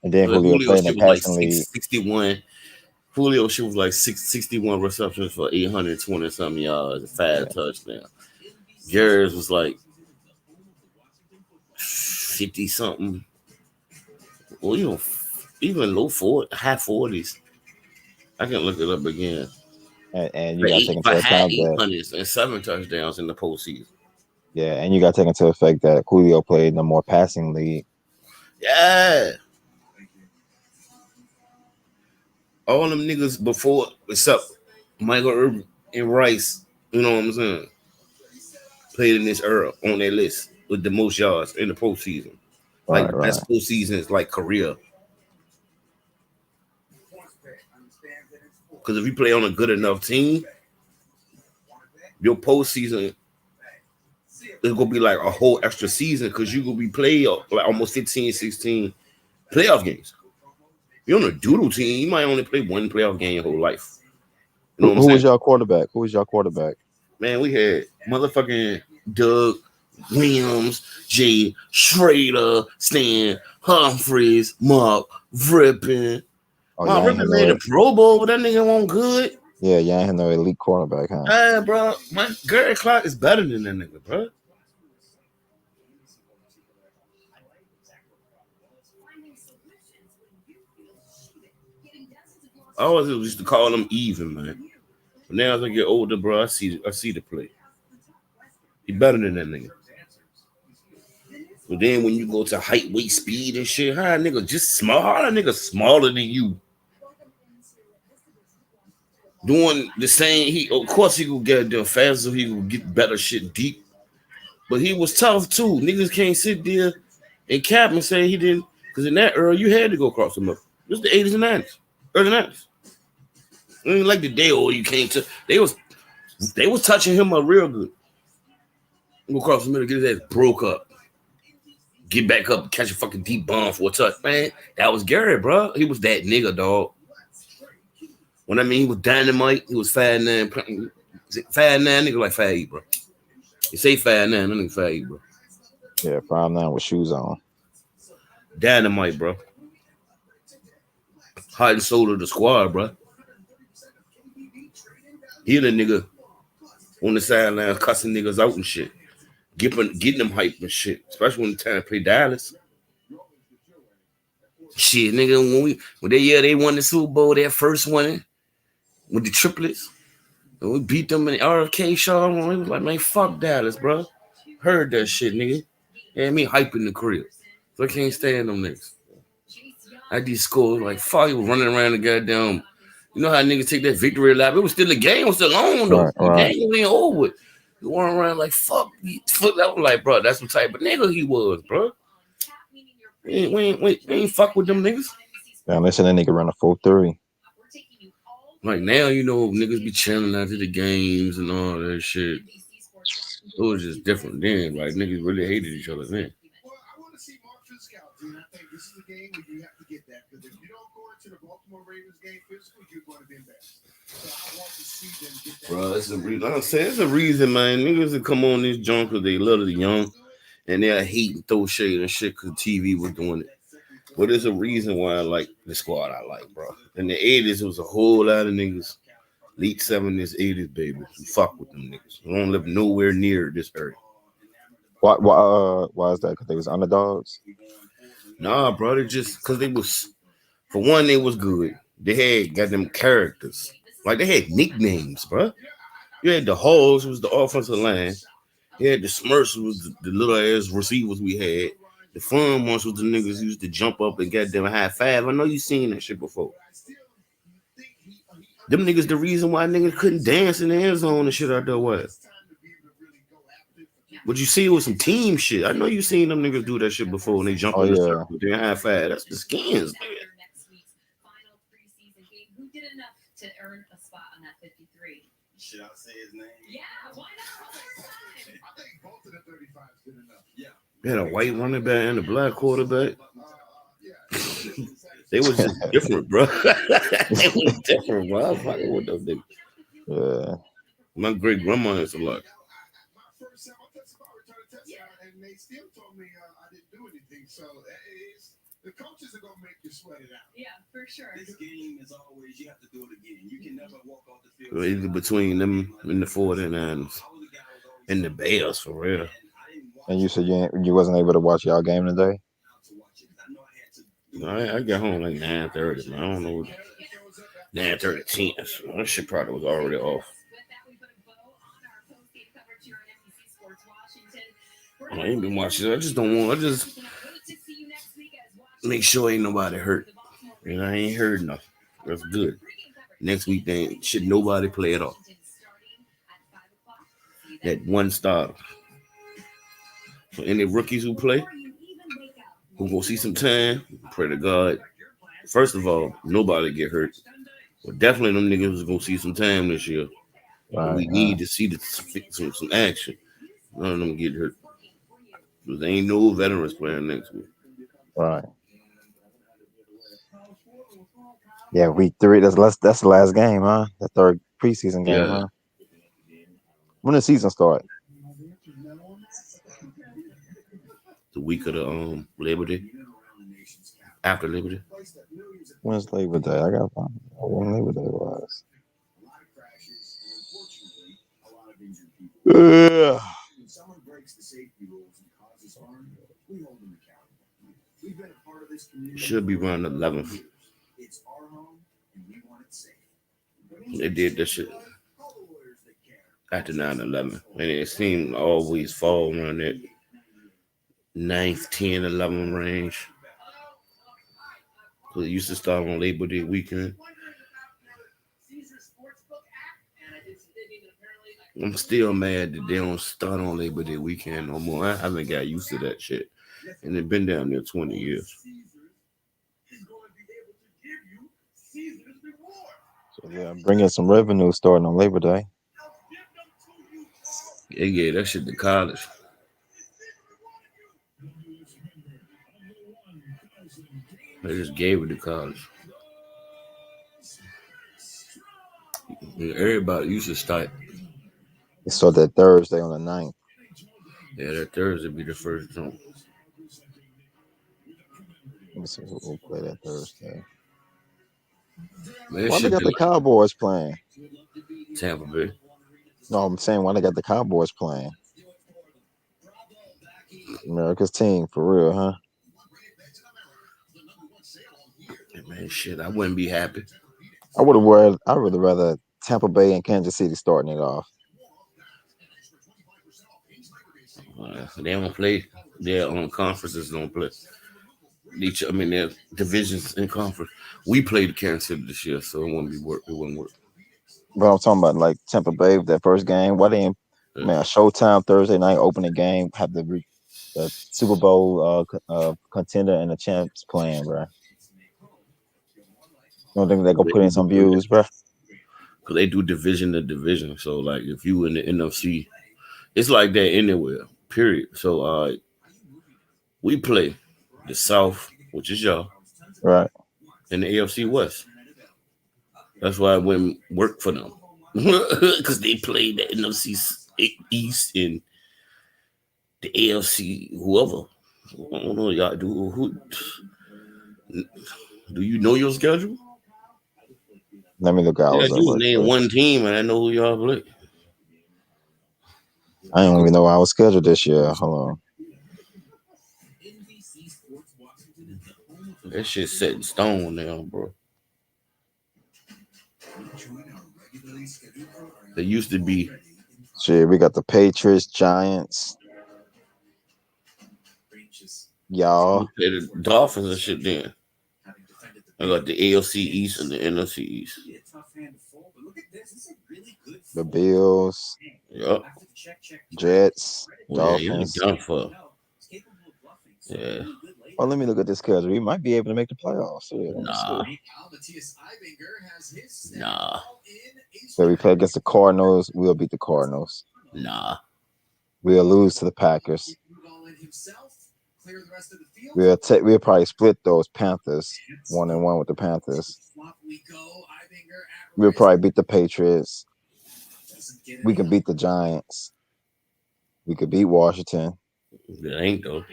And then Julio played in the passing like league. 61. Julio shit was like 61 receptions for 820 something yards, 5 touchdowns. Gary's was like 50 something. Well, you know, even low 40, high 40s. I can look it up again. And you got to take into account that 800s and 7 touchdowns in the postseason. Yeah, and you got to take into effect that Julio played in the more passing league. Yeah. All them niggas before, except Michael Irvin and Rice, you know what I'm saying, played in this era on their list with the most yards in the postseason. Like the best postseason is like career. Because if you play on a good enough team, your postseason is going to be like a whole extra season because you're going to be playing like almost 15, 16 playoff games. You're on a doodle team, you might only play 1 playoff game your whole life. You know Who was your quarterback? Man, we had motherfucking Doug Williams, Jay Schrader, Stan Humphries, Mark Rippon. Mark Rippon made a Pro Bowl, but that nigga won't good. Yeah, you ain't had no elite quarterback, huh? Hey, bro, Gary Clark is better than that nigga, bro. I always used to call him even, man. But now as I get older, bro, I see the play. He better than that nigga. But then when you go to height, weight, speed, and shit, how a nigga just small? How a nigga smaller than you? Doing the same, of course he could get there faster, he could get better shit deep. But he was tough too. Niggas can't sit there and cap and say he didn't, because in that era you had to go across the middle. It was the 80s and 90s, early 90s. It ain't like the day you came to. They was They was touching him up real good. Go across the middle, get his ass broke up. Get back up, catch a fucking deep bomb for a touch. Man, that was Gary, bro. He was that nigga, dog. When I mean he was dynamite, he was 5'9", 5'9", nigga like 5'8", bro. You say 5'9", that nigga 5'8", bro. Yeah, 5'9" with shoes on. Dynamite, bro. Heart and soul of the squad, bro. He the nigga on the sidelines cussing niggas out and shit. Getting them hype and shit. Especially when the time to play Dallas. Shit, nigga, when they won the Super Bowl, their first one with the triplets. And we beat them in the RFK show. It was like, man, fuck Dallas, bro. Heard that shit, nigga. Yeah, me hyping the crib. So I can't stand them niggas. I did score like fuck. He was running around the goddamn. You know how niggas take that victory lap? It was still the game was still on though. Right, the game ain't over. You running around like fuck. That was like, bro, that's what type of nigga he was, bro. We ain't fuck with them niggas. Yeah, listen, that nigga run a 4.3. Like now, you know, niggas be chilling after the games and all that shit. It was just different then. Like niggas really hated each other then. Well, I want to see more physicality, and I think this is a game where you have to get that because if you don't go into the Baltimore Ravens game physical, you're going to be embarrassed. So I want to see them get that. Bro, it's a reason. I'm saying it's a reason, man. Niggas that come on this junk because they love the young and they'll hate and throw shade and shit because TV was doing it. But there's a reason why I like the squad I like, bro. In the 80s, it was a whole lot of niggas. Late 70s, 80s, baby. You fuck with them niggas. You don't live nowhere near this area. Why is that? Because they was underdogs? Nah, bro. They just because they was, for one, they was good. They had got them characters. Like they had nicknames, bro. You had the Hogs, was the offensive line. You had the Smurfs, was the little ass receivers we had. The fun ones was the niggas who used to jump up and get them high five. I know you seen that shit before. Them niggas the reason why niggas couldn't dance in the end zone and shit out there. What? But you see it was some team shit. I know you seen them niggas do that shit before and they jump in the circle. They high five. That's the skins, nigga. Who did enough to earn a spot on that 53? Should I say his name? Yeah, why not? One more time. I think both of the 35s did enough. Yeah. They had a white running back and a black quarterback. Yeah. They was just different, bro. They was different, bro. I was fucking with those niggas. Yeah. My great grandma used to like. My first time I tested my return test out, and they still told me I didn't do anything. So the coaches are gonna make you sweat it out. Yeah, for sure. This game is always you have to do it again. You can never walk off the field. Either between them and the 49ers and the Bears, for real. And you said you wasn't able to watch y'all game today? I got home like 9:30, man. I don't know. 9:30, 10. So that shit probably was already off. I ain't been watching it. I just don't want. I just make sure ain't nobody hurt. And I ain't heard nothing. That's good. Next week, they ain't should nobody play at all. That one star. For any rookies who play, who gonna see some time, pray to God. First of all, nobody get hurt. But definitely them niggas is gonna see some time this year. Right, we need to see some action. None of them get hurt. Because there ain't no veterans playing next week. Right. Yeah, week 3. That's the last game, huh? The third preseason game, huh? When the season start? The week of the Labor Day. After Labor Day. When's Labor Day? I gotta find out when Labor Day was. Yeah. Someone breaks the safety rules and causes harm, we hold them accountable. We've been a part of this community. Should be around the 11th. It's our home and we want it safe. They did this shit after 9/11. And it seemed always fall around that 9th, 10, 11 range. Because it used to start on Labor Day weekend. I'm still mad that they don't start on Labor Day weekend no more. I haven't got used to that shit. And it's been down there 20 years. So yeah, bring in some revenue starting on Labor Day. They gave that shit to college. They just gave it to college. Everybody used to start. It started Thursday on the 9th. Yeah, that Thursday be the first one. Let me see who will play that Thursday. Man, Why they shit got be the like Cowboys playing? Tampa Bay. No, I'm saying why they got the Cowboys playing. America's team, for real, huh? Man, shit, I wouldn't be happy. I'd really rather Tampa Bay and Kansas City starting it off. They don't play. Their conferences don't play. Their divisions in conference. We played Kansas City this year, so it wouldn't be work. It wouldn't work. But I'm talking about like Tampa Bay, that first game. Why they Yeah. man, Showtime Thursday night opening game have the Super Bowl contender and the champs playing, bro. You don't think they gonna put in some views, bro? Because they do division to division. So like if you in the NFC, it's like that anywhere. Period. So we play the South, which is y'all, Right. and the AFC West. That's why it wouldn't work for them. Because they play the NFC East and the AFC whoever. I don't know, y'all do you know your schedule? Let me look at Yeah, ours up you real name quick. one team and I know who y'all play. I don't even know how I was scheduled this year. Hold on. That shit set in stone now, bro. They used to be. Shit, we got the Patriots, Giants, y'all. Play the Dolphins and shit then. I got the AFC East and the NFC East. The Bills, Yup. Jets, Well, yeah, Dolphins. you're done for. Yeah. Well, let me look at this schedule. We might be able to make the playoffs. Yeah, Nah. So we play against the Cardinals. We'll beat the Cardinals. Nah. We'll lose to the Packers. We'll probably split those Panthers 1-1 with the Panthers. We'll probably beat the Patriots. We can beat the Giants. We could beat Washington. That ain't though.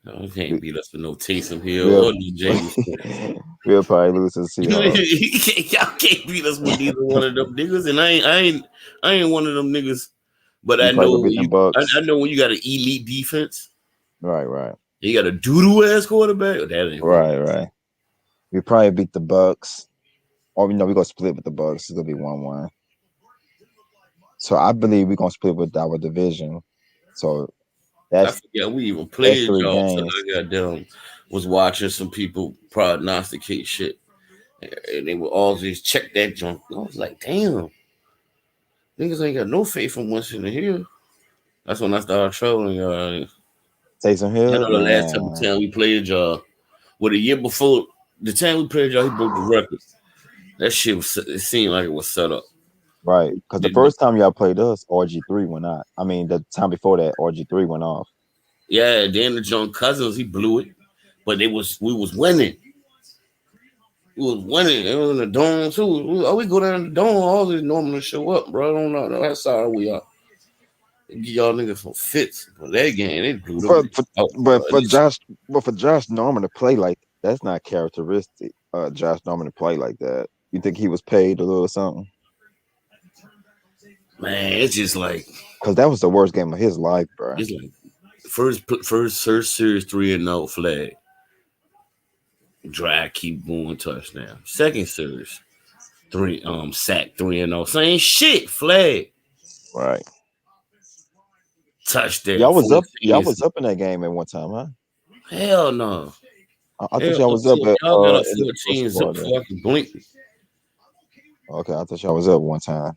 No, you can't beat us with no Taysom Hill or no James. We'll probably lose to the Seahawks. Y'all can't beat us with either one of them niggas, and I ain't one of them niggas. But I know I know when you got an elite defense. Right. You got a doo-doo ass quarterback. That ain't right. We probably beat the Bucks. Or we're gonna split with the Bucks. It's gonna be 1-1. So I believe we're gonna split with our division. So I forget we even played y'all. games. So I goddamn was watching some people prognosticate shit, and they would always check that junk. I was like, damn, niggas ain't got no faith in Winston here. That's when I started trolling y'all. Taysom Hill. I know the last time we played y'all, the year before the time we played y'all, he broke the record. That shit it seemed like it was set up. Right, because the first time y'all played us, RG3 went out. I mean, the time before that, RG3 went off. Yeah, then the John Cousins, he blew it, but we was winning. We was winning. It was in the dome too. We go down the dome. All these normally show up, bro. I don't know. That's how we are. They give y'all niggas some fits for that game. They blew them. For Josh Norman to play like that's not characteristic. Josh Norman to play like that. You think he was paid a little something? Man, it's just like because that was the worst game of his life, bro. It's like first series 3-0 flag. Drag keep going touchdown. Second series 3 sack 3-0. Same shit flag. Right. Touchdown. Y'all was up in that game at one time, huh? Hell no. I thought y'all was up at y'all got a 14 zip before I can blink. Okay, I thought y'all was up one time.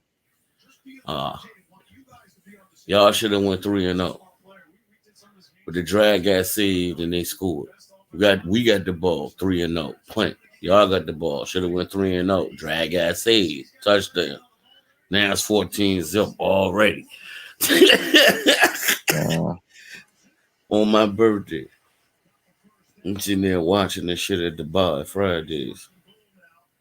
Y'all should have went 3-0. But the drag got saved and they scored. We got the ball 3-0. Punt. Y'all got the ball. Should have went 3-0. Drag got saved. Touchdown. Now it's 14 zip already. Uh, On my birthday. I'm sitting there watching this shit at the bar Fridays.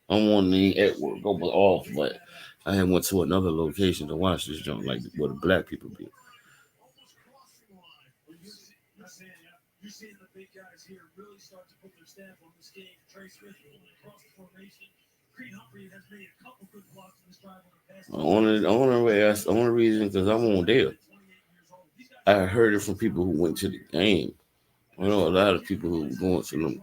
I'm on the at work, go off, but I had went to another location to watch this joint, like where the black people be. You're seeing the big guys here really start to put their stamp on this game. Trey Smith moving across the formation. Creed Humphrey has made a couple good blocks in this drive on the pass. Only reason because I'm on there. I heard it from people who went to the game. I know a lot of people who going to them.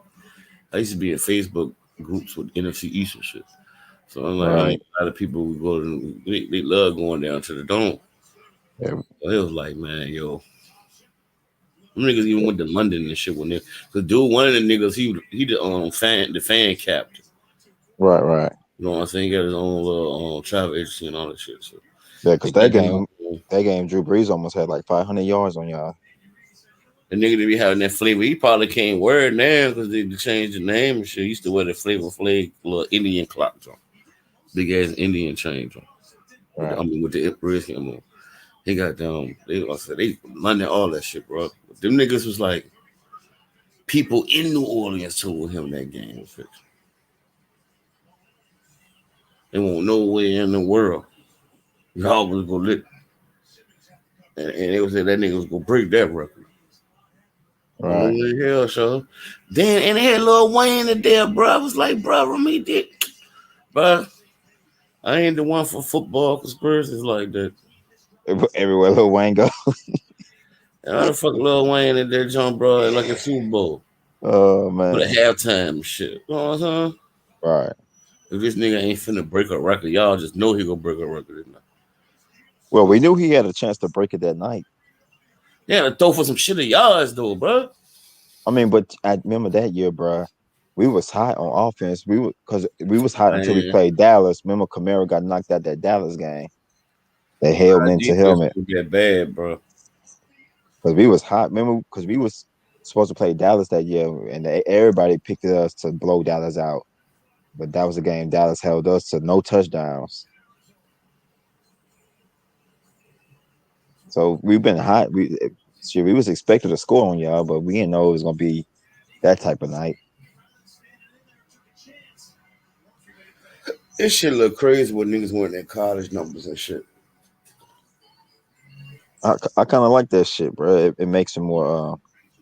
I used to be in Facebook groups with NFC East and shit. So I'm like, I right. ain't a lot of people who go to they love going down to the dome. Yeah, So it was like, man, yo, them niggas even went to London and shit when they, cause dude, one of the niggas, he the fan captain. right. You know what I'm saying? He got his own little travel agency and all that shit. So Yeah, because he got down, that game, Drew Brees almost had like 500 yards on y'all. the nigga that be having that flavor, he probably can't wear it now because they changed the name and shit. He used to wear the Flavor Flav little Indian clock on, big ass Indian chain on. Right. With the Redskin on. He got down. They London all that shit, bro. Them niggas was like people in New Orleans told him that game was fixed. They won't nowhere in the world. Y'all was gonna lit, and they was saying that nigga was gonna break that record. Right. Holy hell, so then and they had Lil Wayne in there, bro. I was like, bro, me did, bro. I ain't the one for football conspiracies like that. Everywhere Lil Wayne go. And how the fuck Lil Wayne in there, John, bro, like a Super Bowl Oh for the man. halftime shit. You know what I'm saying? Right. If this nigga ain't finna break a record, y'all just know he gonna break a record. Well, we knew he had a chance to break it that night. Yeah, to throw for some shit of yards though, bro. I mean, but I remember that year, bro. We was hot on offense. We was hot until we Man, played Dallas. Remember, Kamara got knocked out that Dallas game. That our helmet to defense helmet. was that bad, bro. Because we was hot. Remember, because we was supposed to play Dallas that year, and everybody picked us to blow Dallas out. But that was a game Dallas held us to no touchdowns. So we've been hot. We was expected to score on y'all, but we didn't know it was gonna be that type of night. This shit look crazy when niggas wearing their college numbers and shit. I kind of like that shit, bro. It makes it more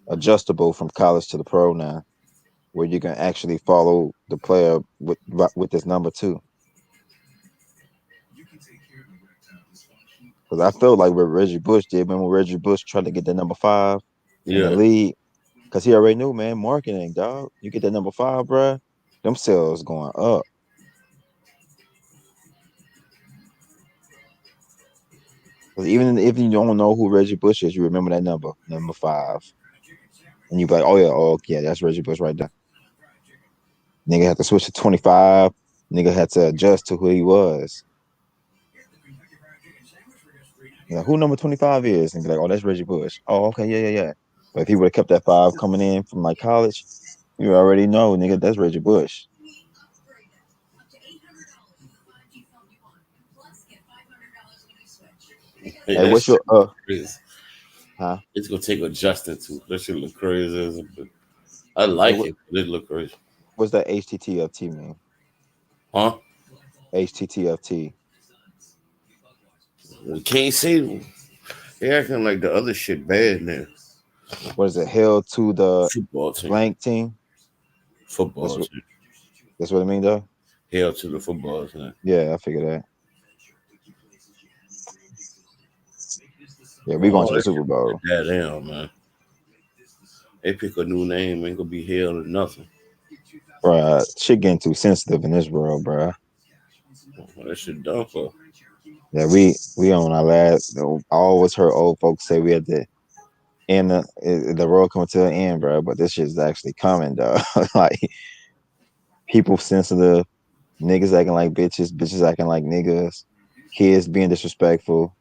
adjustable from college to the pro now, where you can actually follow the player with this number too. Because I felt like what Reggie Bush did. Remember when Reggie Bush tried to get that number 5 in the Yeah. league? Because he already knew, man, marketing, dog. You get that number 5, bro, them sales going up. Because even if you don't know who Reggie Bush is, you remember that number 5. And you be like, oh, yeah, that's Reggie Bush right there. Nigga had to switch to 25. Nigga had to adjust to who he was. Like, who number 25 is? And be like, oh, that's Reggie Bush. Oh, okay, yeah. But if he would have kept that 5 coming in from like college, you already know, nigga, that's Reggie Bush. Hey, what's your crazy. huh? It's gonna take adjusting to. That shit look crazy. I like Hey, it, but it look crazy. what's that HTTFT mean? Huh? HTTFT. We can't say they acting like the other shit bad now. What is it? Held to the Football team. blank team. Football team. That's what I mean, though. Hell to the football team. Yeah, I figured that. Yeah, we going to the Super Bowl. Goddamn, man. They pick a new name, ain't gonna be hell or nothing. Bruh, shit getting too sensitive in this world, bruh. That shit done for. Yeah, we on our last. I always heard old folks say we had to end the world coming to an end, bro. But this shit's actually coming, though. Like people sensitive, niggas acting like bitches, bitches acting like niggas, kids being disrespectful,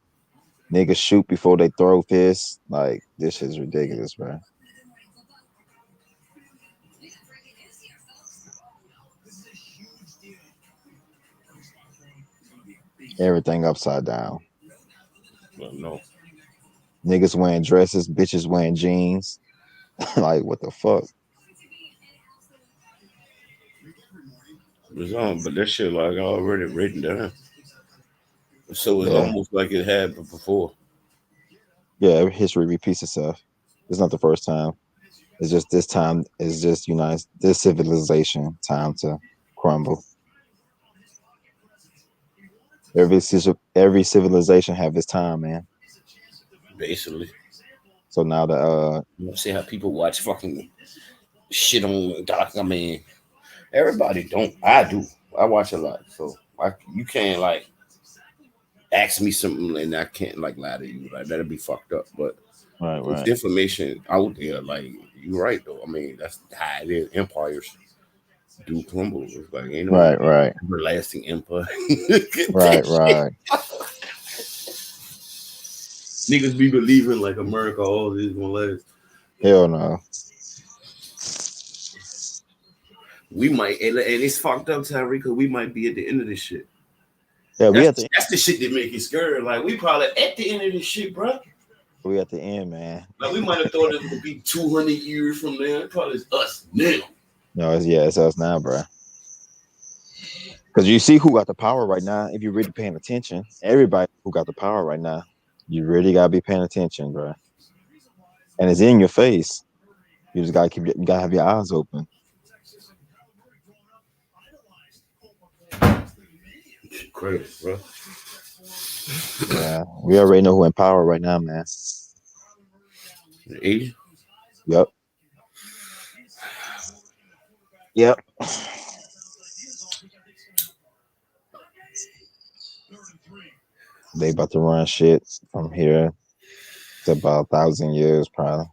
niggas shoot before they throw fists. Like this shit's ridiculous, bro. Everything upside down. But no. Niggas wearing dresses, bitches wearing jeans. Like, what the fuck? It's on, but that shit like already written down. So it's Yeah. almost like it happened before. Yeah, history repeats itself. It's not the first time. It's just this time is just this civilization time to crumble. Every civilization have its time, man. Basically. So now the You see how people watch fucking shit on doc. I mean, everybody don't. I do. I watch a lot. So you can't like ask me something and I can't like lie to you. Like that'd be fucked up. But there's right, information out there. Like you're right though. I mean, that's how it is. Empires do crumble. It's like ain't no right, everlasting empire. right. Niggas be believing like America always gonna last. Hell no. We might, and it's fucked up, Tyree, because we might be at the end of this shit. Yeah, That's the shit that make you scared. Like we probably at the end of this shit, bro. we at the end, man. Like we might have thought it would be 200 years from now. It probably is us now. No, it's us now, bro. Because you see who got the power right now. If you're really paying attention, everybody who got the power right now, you really gotta be paying attention, bro. And it's in your face. You just you gotta have your eyes open. Crazy, bro. Yeah, we already know who in power right now, man. Asia? Yep. They about to run shit from here to about 1,000 years, probably.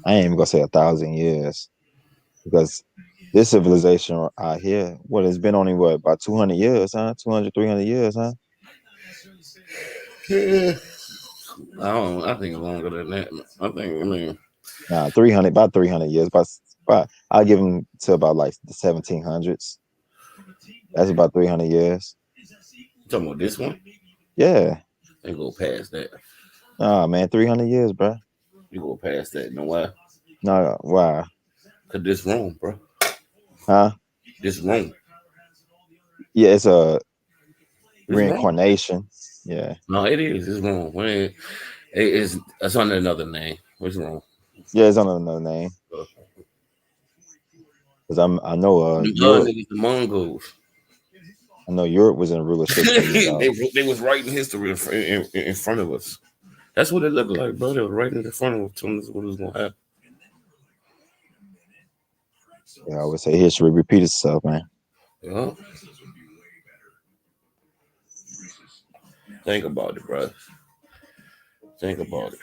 I ain't even gonna say 1,000 years because this civilization out here, what it's been only about 200 years, huh? 200, 300 years, huh? Yeah. I think longer than that. I mean, Nah, about 300 years. About I'll give them to about like the 1700s. That's about 300 years. you talking about this one? Yeah. They go past that. Nah, man, 300 years, bro. You go past that. You know why? Nah, why? Cause this wrong, bro. Huh? This wrong. Yeah, it's a It's wrong. reincarnation. Yeah. No, it is. It's wrong. It's under another name. What's wrong? Yeah, it's under another name. Because I know The Europe. niggas, the Mongols. I know Europe was in rulership from about. They was writing history in front of us. That's what it looked like, bro. They were writing in front of us, telling us what was gonna happen. Yeah, I would say history repeats itself, man. Yeah. Think about it, bro. Think about it.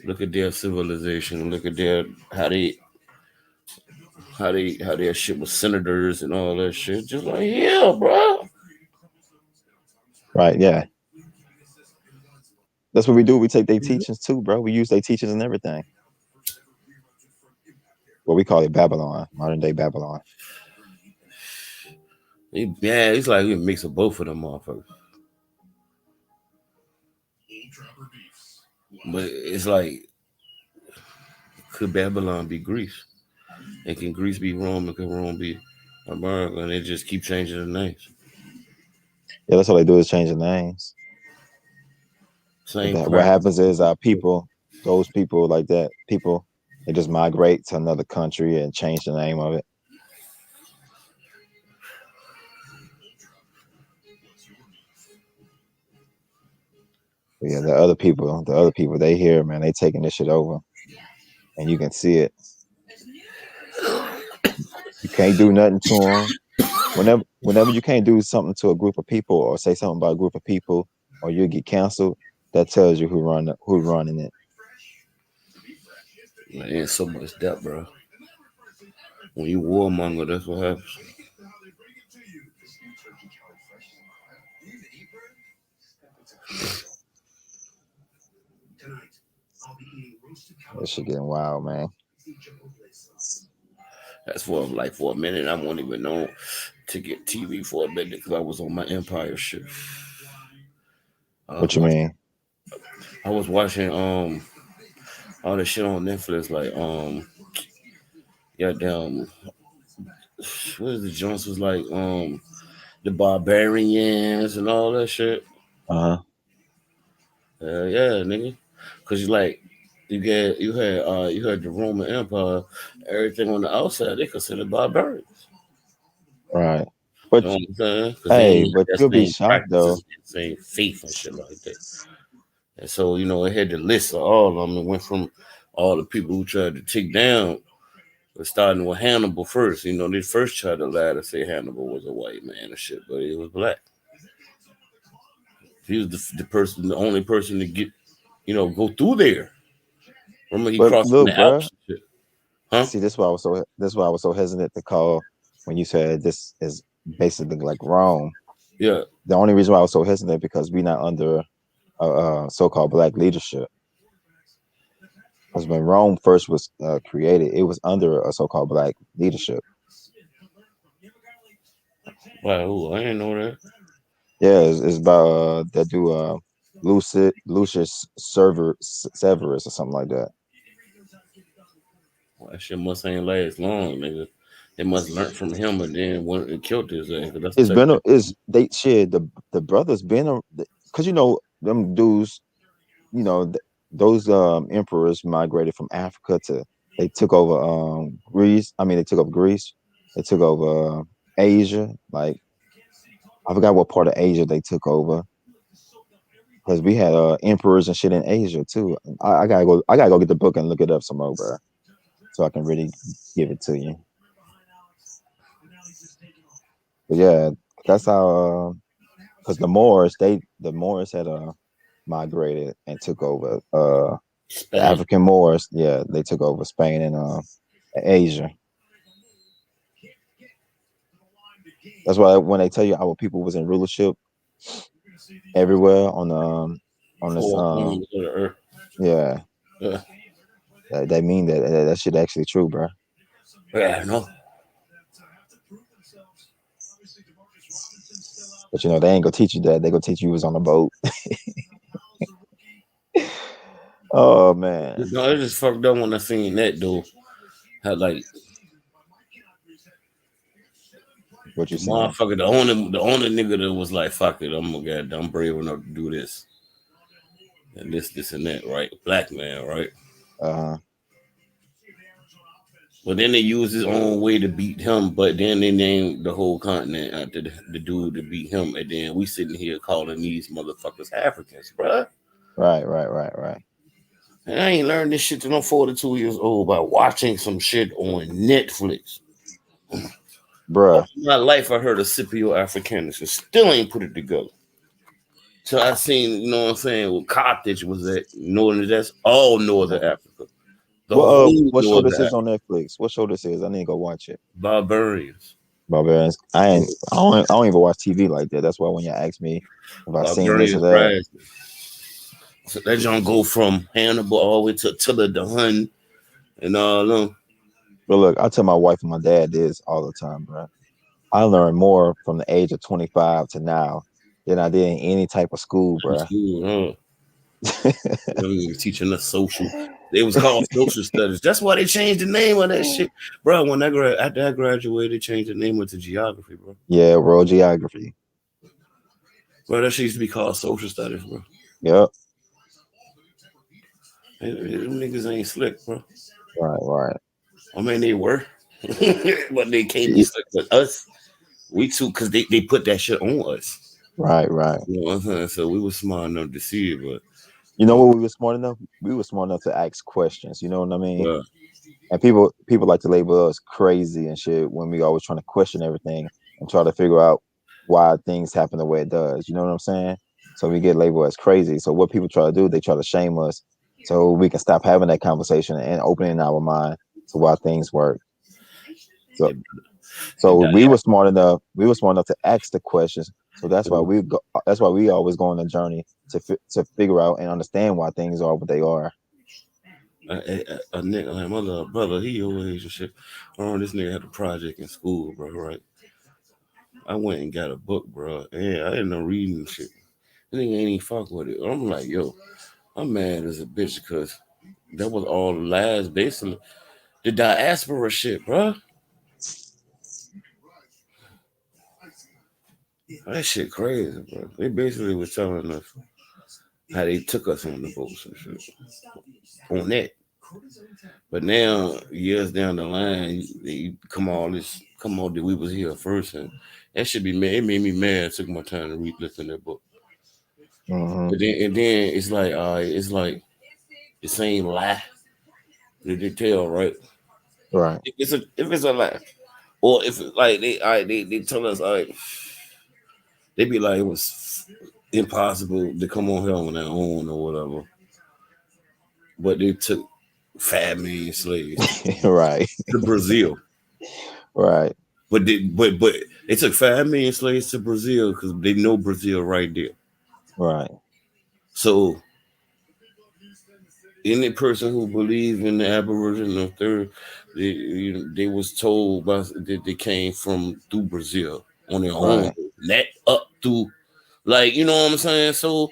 Look at their civilization. Look at how their shit with senators and all that shit. Just like yeah, bro. Right? Yeah. That's what we do. We take their teachings too, bro. We use their teachings and everything. Well, we call it Babylon, modern day Babylon. Yeah, it's like we mix of both of them motherfuckers. But it's like, could Babylon be Greece? And can Greece be Rome? And can Rome be America? And they just keep changing the names. Yeah, that's all they do is change the names. Same What practice. happens is those people like that, people, they just migrate to another country and change the name of it. But yeah, the other people, they here, man, they taking this shit over. And you can see it. You can't do nothing to them. Whenever you can't do something to a group of people or say something about a group of people or you get canceled, that tells you who's running it. Man, there's so much depth, bro. When you warmonger, that's what happens. That shit getting wild, man. That's for a minute. I won't even know to get TV for a minute because I was on my Empire shit. What you mean? I was watching all the shit on Netflix like damn what is the Jones was like the barbarians and all that shit. Uh huh. Yeah, nigga. Cause you had the Roman Empire, everything on the outside they considered barbarians. Right. You But know what I'm saying? Because they hey, ain't but had you'll that be same shocked though. practices, same faith and shit like that. And so, it had the list of all of them. It went from all the people who tried to take down, but starting with Hannibal first. They first tried to lie to say Hannibal was a white man and shit, but he was black. He was the only person to get, go through there. Remember, he But crossed from look, the bruh. Alps and shit. Huh? See, this why I was so hesitant to call when you said this is basically like Rome. Yeah. The only reason why I was so hesitant because we're not under so-called black leadership. Because when Rome first was created, it was under a so-called black leadership. Wow, I didn't know that. Yeah, it's about that dude Lucius Severus or something like that. Well, that shit must ain't last long, nigga. They must learn from him and then went and killed his ass. 'Cause that's the It's type been of is they shit the brothers been because them dudes those emperors migrated from Africa to they took over Greece. I mean they took over Greece. They took over Asia. Like I forgot what part of Asia they took over because we had emperors and shit in Asia too. I gotta go. I gotta go get the book and look it up some more, bro, so I can really give it to you. But yeah, that's how. Because the Moors had migrated and took over the Spain. African Moors. Yeah, they took over Spain and Asia. That's why when they tell you our people was in rulership everywhere on this Four corners of the earth. yeah, Yeah, they mean that shit actually true, bro. yeah, no. But they ain't gonna teach you that. They gonna teach you was on a boat. Oh man, No, it just fucked up when I seen that though. How like what you the saying? motherfucker, the only nigga that was like, fuck it, I'm brave enough to do this and this and that, right? Black man, right? Uh huh. But then they used his own way to beat him, but then they named the whole continent after the dude to beat him, and then we sitting here calling these motherfuckers Africans, bruh. Right. And I ain't learned this shit till I'm 42 years old by watching some shit on Netflix. All Bruh. my life I heard of Scipio Africanus and still ain't put it together. So I seen, what I'm saying, well, Carthage was that northern, that's all northern Africa. The whole What show northern this is Africa. on Netflix? What show this is? I need to go watch it. Barbarians. Barbarians. I don't even watch TV like that. That's why when you ask me if I seen this or Barbarians that, rise. So that John go from Hannibal all the way to Attila the Hun and all them. but look, I tell my wife and my dad this all the time, bro. I learned more from the age of 25 to now than I did in any type of school, bro. School, They was teaching us social. They was called social studies. That's why they changed the name of that shit, bro. When after I graduated, they changed the name to geography, bro. Yeah, world geography. Bro, that shit used to be called social studies, bro. Yep. Them niggas ain't slick, bro. Right. I mean, they were, but they can't be slick with us. We too, because they put that shit on us. Right. You know what I'm saying? So we were smart enough to see it, but You know what we were smart enough? We were smart enough to ask questions. You know what I mean? well, And people like to label us crazy and shit when we always trying to question everything and try to figure out why things happen the way it does. You know what I'm saying? So we get labeled as crazy. So what people try to do, they try to shame us so we can stop having that conversation and opening our mind to why things work. So it so died. we were smart enough. We were smart enough to ask the questions. So that's why we go. That's why we always go on a journey to figure out and understand why things are what they are. A nigga like my little brother, he your age and shit. I remember this nigga had a project in school, bro. Right? I went and got a book, bro. And I didn't know reading shit. The nigga ain't even fuck with it. I'm like, yo, I'm mad as a bitch because that was all the lies, basically. The diaspora shit, bro. That shit crazy, bro. They basically was telling us how they took us on the boats and shit on that. But now, years down the line, they come on that we was here first, and that should be mad. It made me mad. I took my time to read, listen to that book. Mm-hmm. And then it's like the same lie that they tell, right? Right. If it's a lie, or if like they tell us, all right, they be like it was impossible to come on here on their own or whatever, but they took 5 million slaves Right. to Brazil. Right. But they took 5 million slaves to Brazil because they know Brazil right there. Right. So any person who believe in the Aboriginal third, they was told that they came from through Brazil on their own, Right. not up through, like, you know what I'm saying. So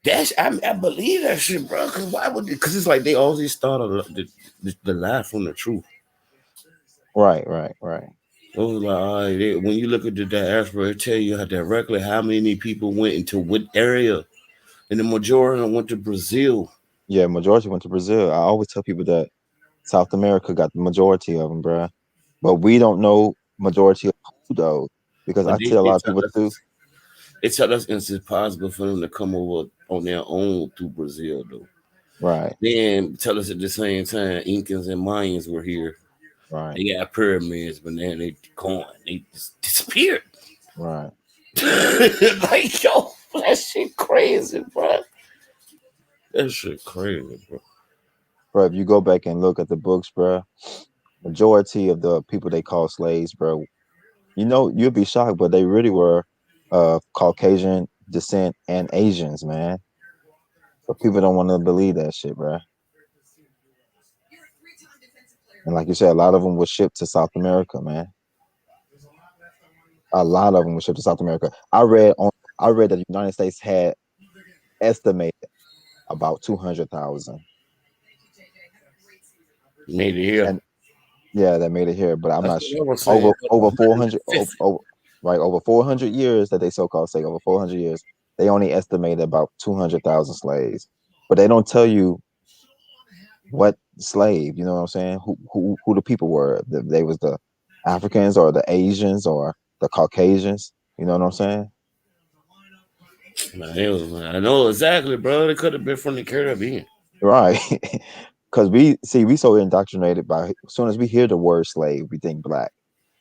I believe that shit, bro. Because why would? Because it's like they always start the lie from the truth. Right. Right. Right. It was like, all right, when you look at the diaspora, it tell you directly how many people went into what area, and the majority of them went to Brazil. Yeah, majority went to Brazil. I always tell people that South America got the majority of them, bruh. But we don't know majority of who though, because But I tell a lot of people too. they tell us it's impossible for them to come over on their own through Brazil, though. Right. Then tell us at the same time, Incans and Mayans were here. Right. They got pyramids, but then they gone. They just disappeared. Right. Like, yo, that shit crazy, bro. That shit crazy, bro. Bro, if you go back and look at the books, bro, majority of the people they call slaves, bro, you'll be shocked, but they really were Caucasian descent and Asians, man. But people don't want to believe that shit, bro. And like you said, a lot of them were shipped to South America, man. A lot of them were shipped to South America. I read that the United States had estimated about 200,000, Made it here. and yeah, that made it here. But I'm That's not what sure. I was saying. Over 400, 150. right? Over 400 years that they so-called say over 400 years, they only estimated about 200,000 slaves. But they don't tell you what slave. You know what I'm saying? Who the people were? They was the Africans or the Asians or the Caucasians. You know what I'm saying? Man, I know exactly, bro. It could have been from the Caribbean. Right. Because we so indoctrinated by as soon as we hear the word slave, we think black.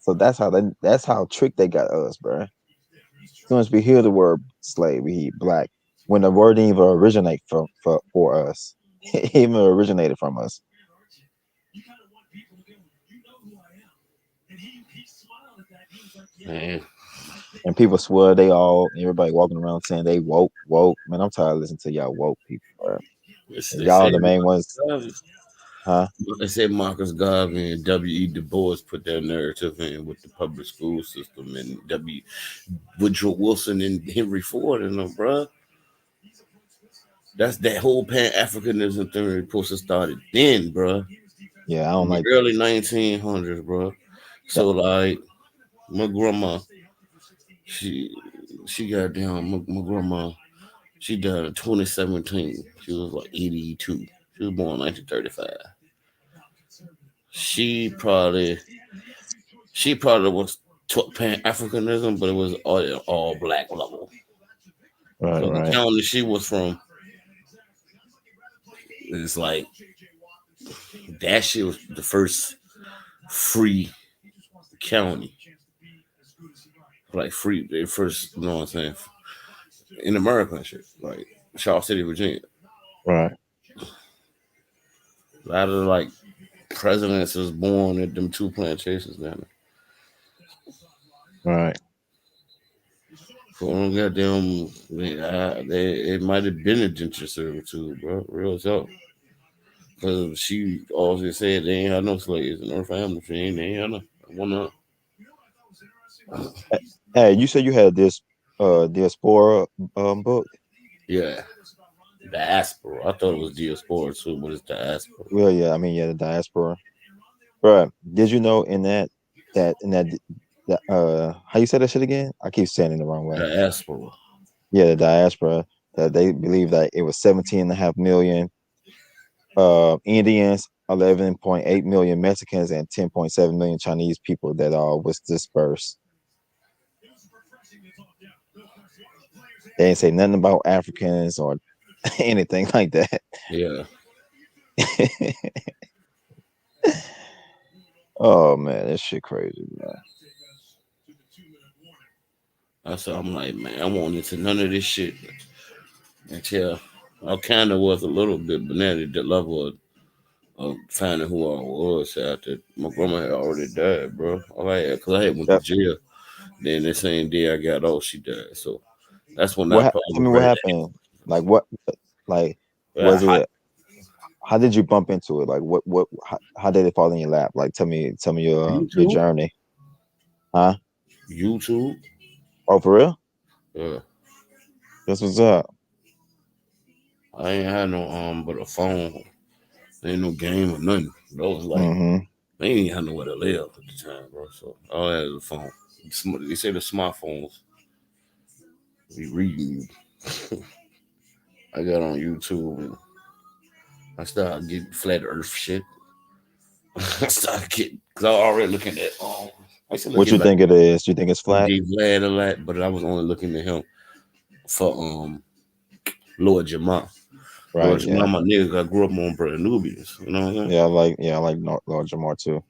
So that's how tricked they got us, bro. As soon as we hear the word slave, we hear black. When the word didn't even originate for us. It even originated from us. You kind of want people to go, you know who I am. And he smiled at that. He was like, yeah. Man, And people swear everybody walking around saying they woke. Man, I'm tired of listening to y'all woke people, bro. And they y'all said the main ones, huh? They said Marcus Garvey and W.E. Du Bois put that narrative in with the public school system, and Woodrow Wilson and Henry Ford and them, bro. That's that whole Pan Africanism thing supposed to started then, bro. Yeah, I In don't the like early 1900s, bro. that. So like my grandma, she she got down. My grandma, she died in 2017. She was like 82. She was born in 1935. She probably she probably was taught Pan Africanism, but it was all black level. Right, So the right, county she was from is like that shit was the first free county. Like free the first, you know what I'm saying, in America and shit. Like Charles City, Virginia. right, A lot of like presidents was born at them two plantations down there. right. So them goddamn, it might have been a denture servitude, bro. Real talk. Cause she always said they ain't had no slaves in her family. They ain't had no one. Hey, you said you had this diaspora book. Yeah, diaspora. I thought it was diaspora too, but it's diaspora. Well, yeah, I mean, yeah, the diaspora. Right. Did you know in that how you say that shit again? I keep saying it the wrong way. Diaspora. Yeah, the diaspora, that they believe that it was 17.5 million Indians, 11.8 million Mexicans, and 10.7 million Chinese people that all was dispersed. They didn't say nothing about Africans or anything like that. Yeah. Oh man, this shit crazy, man. I'm like, man, I won't into none of this shit until I kind of was a little bit, but now at the level of finding who I was after my grandma had already died, bro. Cause I had went to Yep. jail. Then the same day I got off, she died. So that's when I Tell probably me what happened. Like what? Like was hot it? How did you bump into it? Like what? How did it fall in your lap? Like tell me your YouTube. journey. Huh? YouTube. Oh, for real? Yeah. This was up. I ain't had no but a phone. Ain't no game or nothing. That was like Mm-hmm. they ain't had nowhere to live at the time, bro. So all I had was a phone. They say the smartphones be reading. I got on YouTube and I started getting flat Earth shit. I started getting because I was already looking at I used to look What at you like think it is? You think it's flat? DJ Vlad a lot, but I was only looking at him for Lord Jamar. Lord Right. Jamar, Yeah. my nigga, I grew up on Brother Nubians. You know what I'm saying? I like Lord Jamar too.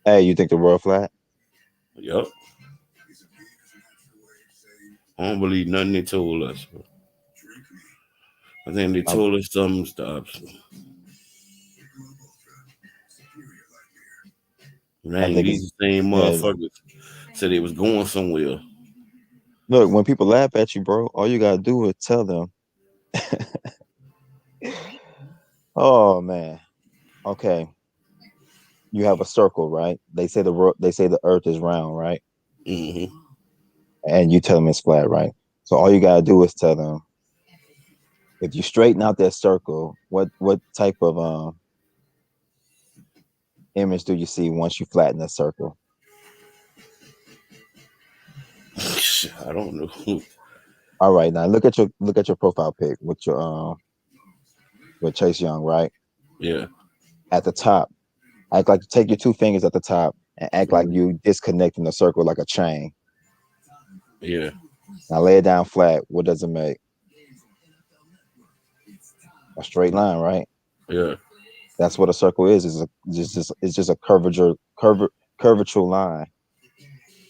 Hey, you think the world flat? Yup. I don't believe nothing they told us. Bro. I think they I, told us something stops. I Man, think it's these same yeah. motherfuckers said they was going somewhere. Look, when people laugh at you, bro, all you gotta do is tell them. Oh man. Okay. You have a circle, right? They say the earth is round, right? Mm-hmm. And you tell them it's flat, right? So all you gotta do is tell them if you straighten out that circle, what type of image do you see once you flatten the circle? I don't know. All right, now look at your profile pic with Chase Young, right? Yeah. At the top, act like take your two fingers at the top and act like Mhm. you disconnecting the circle like a chain. Yeah. Now lay it down flat. What does it make? A straight line, right? Yeah. That's what a circle is. It's just a curvature line.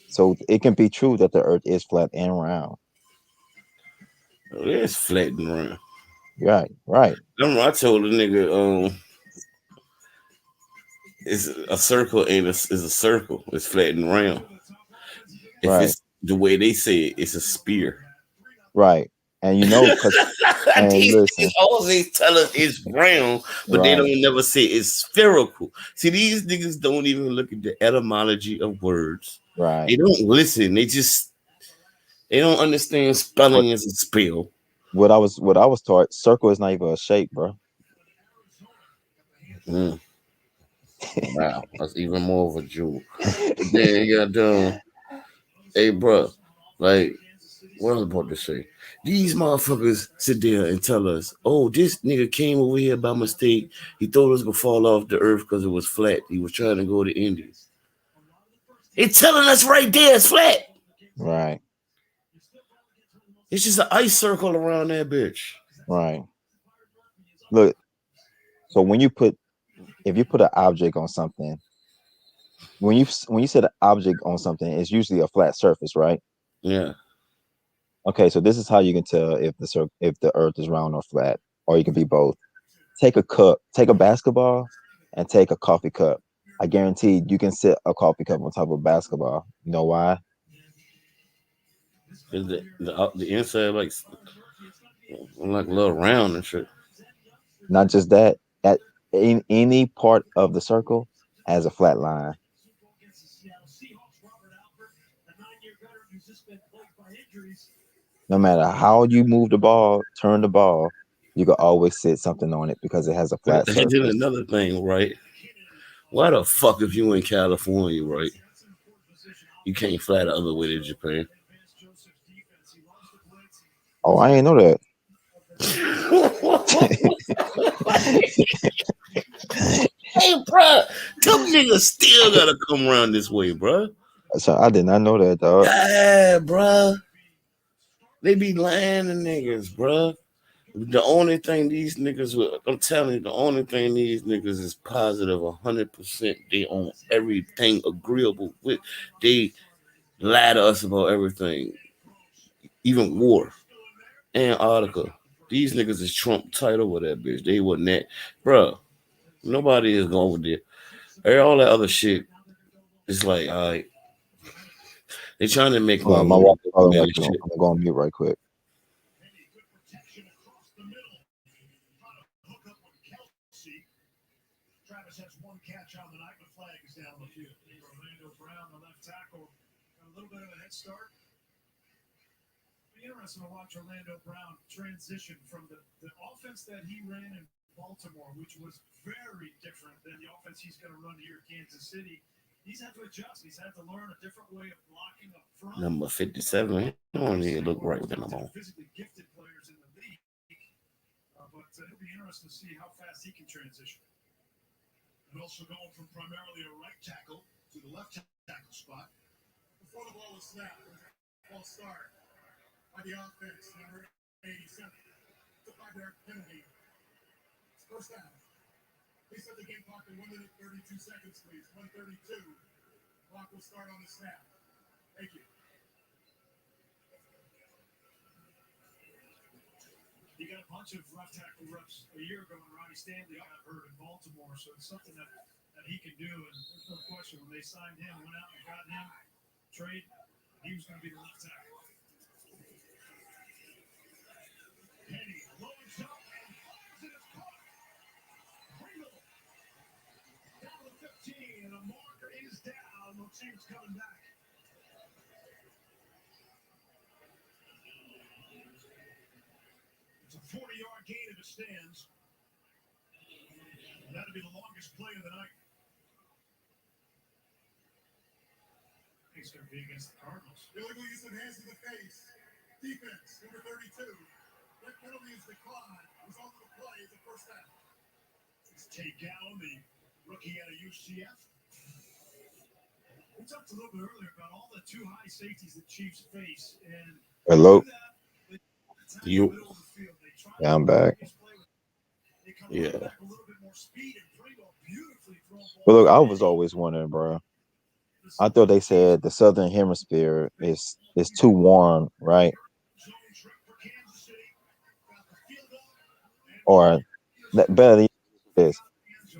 So it can be true that the Earth is flat and round. It's flattened around. Right, right, I told the nigga, it's a circle ain't is a circle. It's flattened round. If right, it's the way they say it, it's a spear. right. And you know, cause and These listen, niggas always tell us it's round, but they right, don't never say it's spherical. See, these niggas don't even look at the etymology of words. right. They don't listen. They don't understand What spelling as a spell. what I was taught, circle is not even a shape, bro. Mm, wow, that's even more of a jewel. But then you got hey, bro, like what I was about to say. These motherfuckers sit there and tell us, oh, this nigga came over here by mistake. He thought it was gonna fall off the earth because it was flat. He was trying to go to India. It's telling us right there it's flat. Right, It's just an ice circle around that bitch. right. Look, so if you put an object on something, when you set an object on something, it's usually a flat surface, right? Yeah. Okay, so this is how you can tell if the Earth is round or flat, or you can be both. Take a basketball, and take a coffee cup. I guarantee you can sit a coffee cup on top of a basketball. You know why? Is the inside like a little round and shit. Not just that. in any part of the circle as a flat line. Against the Seattle Seahawks, Robert Alford, a 9-year veteran who's just been plagued by injuries. No matter how you move the ball, turn the ball, you can always sit something on it because it has a flat And then surface. another thing, right? Why the fuck if you in California, right? You can't fly the other way to Japan. Oh, I ain't know that. Hey, bro, them niggas still gotta come around this way, bro. So I did not know that, dog. Yeah, bro. They be lying to niggas, bro. The only thing these niggas, I'm telling you, the only thing these niggas is positive 100%. They on everything agreeable with. They lie to us about everything, even war. Antarctica. These niggas is Trump title with that bitch. They wasn't that, bro. Nobody is going with it. All that other shit. It's like, all right, they trying to make Hold my on, my war wife calling me. man I'm shit. gonna go on mute right quick. Travis has one catch on the night, but flag is down the field. Orlando Brown, the left tackle, got a little bit of a head start. Be interesting to watch Orlando Brown transition from the offense that he ran in Baltimore, which was very different than the offense he's going to run here at Kansas City. He's had to adjust. He's had to learn a different way of blocking up front. Number 57. He don't even look right with them on. Physically gifted players in the league, but it'll be interesting to see how fast he can transition. And also going from primarily a right tackle to the left tackle spot. Before the ball was snapped, false start by the offense, number 87. It's a 5-yard penalty. It's first down. Please set the game clock in 1 minute 32 seconds, please. 1:32. Clock will start on the snap. Thank you. You got a bunch of left tackle reps a year ago when Ronnie Stanley got hurt in Baltimore, so it's something that he can do. And there's no question when they signed him, went out and got him, trade, he was going to be the left tackle. Penny, loads up and fires it is caught. Pringle down to 15, and a marker is down. No team's coming back. It's a 40-yard gain if it stands. And that'll be the longest play of the night. It's going to be against the Cardinals. Illegal use of hands to the face. Defense, number 32. That penalty is declined. Result of the play is a first down. It's takedown, the rookie out of UCF. We talked a little bit earlier about all the too high safeties the Chiefs face. And Hello. You. Yeah, I'm back. Yeah. But look, I was always wondering, bro. I thought they said the Southern Hemisphere is too warm, right? Or better than this,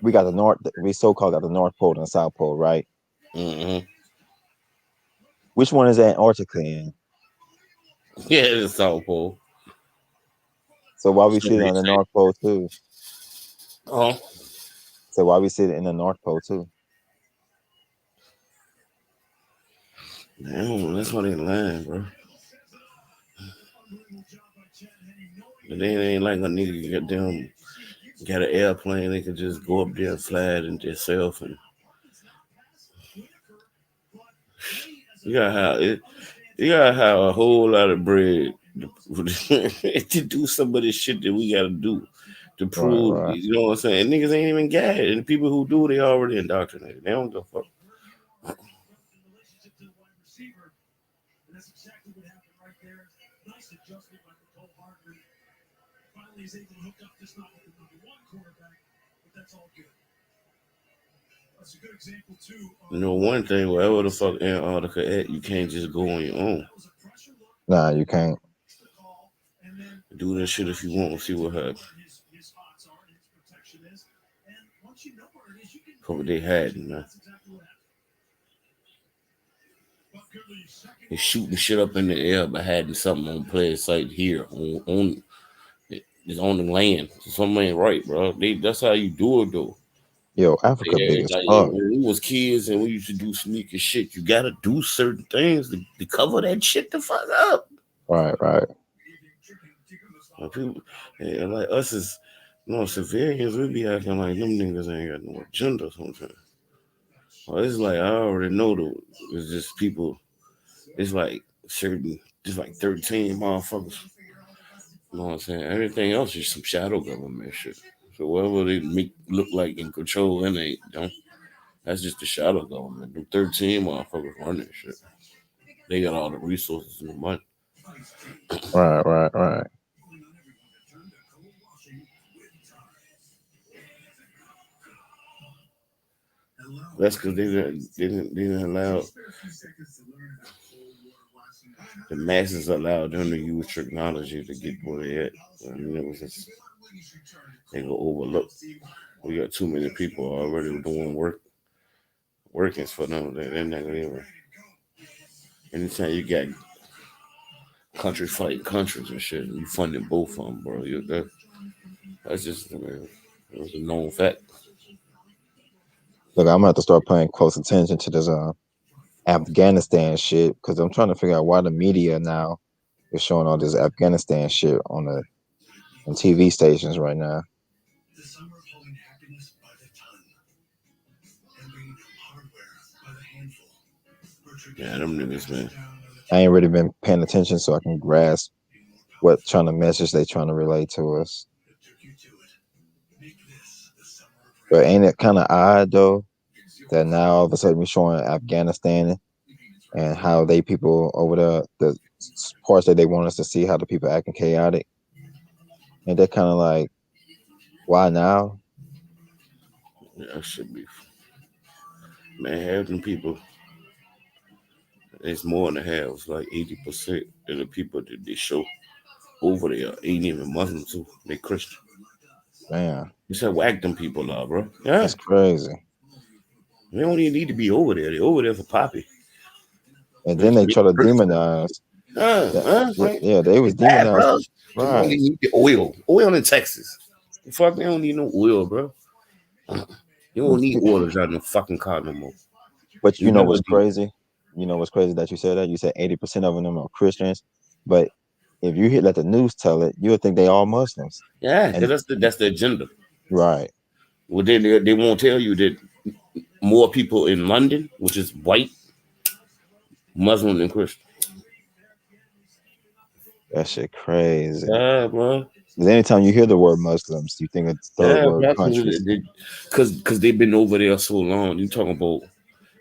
we got the North. We so-called got the North Pole and the South Pole, right? Mm-hmm. Which one is Antarctica in? Yeah, it's South Pole. So why we sitting on the North Pole too? Oh. So why we sitting in the North Pole too? Damn, that's why they lying, bro. But they ain't like a nigga get them got an airplane, they can just go up there and fly it and themselves, and you gotta have a whole lot of bread to do some of this shit that we gotta do to prove, Right. you know what I'm saying? Niggas ain't even got it, and the people who do, they already indoctrinated. They don't give a fuck. That's exactly what happened right there. Nice adjustment by Cole Hartman. Finally, he's able to hook up just not with the number one quarterback, but that's all good. That's a good example too. You know, one thing, wherever the fuck Antarctica at, you can't just go on your own. Nah, you can't. Do that shit if you want to see what happens. Fuck what they hiding, man. They shooting shit up in the air, but hiding something on player site here on It's on the land. Something ain't right, bro. That's how you do it, though. Yo, Africa Yeah, big as like fuck. when we was kids and we used to do sneaker shit, you gotta do certain things to cover that shit the fuck up. Right, right. When people, yeah, like us as civilians, we be acting like them niggas ain't got no agenda sometimes. Well, it's like I already know though. It's just people. It's like certain, just like 13 motherfuckers. You know what I'm saying? Everything else is some shadow government shit. So whatever they make look like in control, and they don't. That's just the shadow government. The 13 motherfuckers run that shit. They got all the resources and the money. Right, right, right. That's because they didn't allow the masses allowed them to use technology to get where they at. I mean, it was just they go overlook. We got too many people already doing workings for them. They're not gonna even. Anytime you got countries fighting countries and shit, you funding both of them, bro. That's just, I mean, it was a known fact. Look, I'm gonna have to start paying close attention to this Afghanistan shit because I'm trying to figure out why the media now is showing all this Afghanistan shit on TV stations right now. The summer of holding happiness by the ton and bringing hardware by the handful. Yeah, them niggas, man. I ain't really been paying attention so I can grasp what trying to message they trying to relate to us. But ain't it kind of odd though that now all of a sudden we're showing Afghanistan and how they people over there, the parts that they want us to see, how the people acting chaotic, and they're kind of like, why now? Yeah, that should be. Man, half them people, it's more than half. It's like 80% of the people that they show over there ain't even Muslim too. They Christian. Man, You said whack them people up, bro. Yeah. that's crazy. They don't even need to be over there. They over there for poppy. And then they try to demonize. Right? Yeah, they was It's bad, demonized. bro. They Right. only need the oil. Oil in Texas. The fuck, they don't need no oil, bro. You don't need oil to drive no fucking car no more. But You you know never what's do. crazy? You know what's crazy that you said that? You said 80% of them are Christians. But if you let the news tell it, you would think they all Muslims. Yeah, And that's the agenda. right. Well, then they won't tell you that more people in London, which is white, Muslim than Christian. That shit crazy. Yeah, bro. Because anytime you hear the word Muslims, you think of third Yeah, world countries. because they've been over there so long. You talking about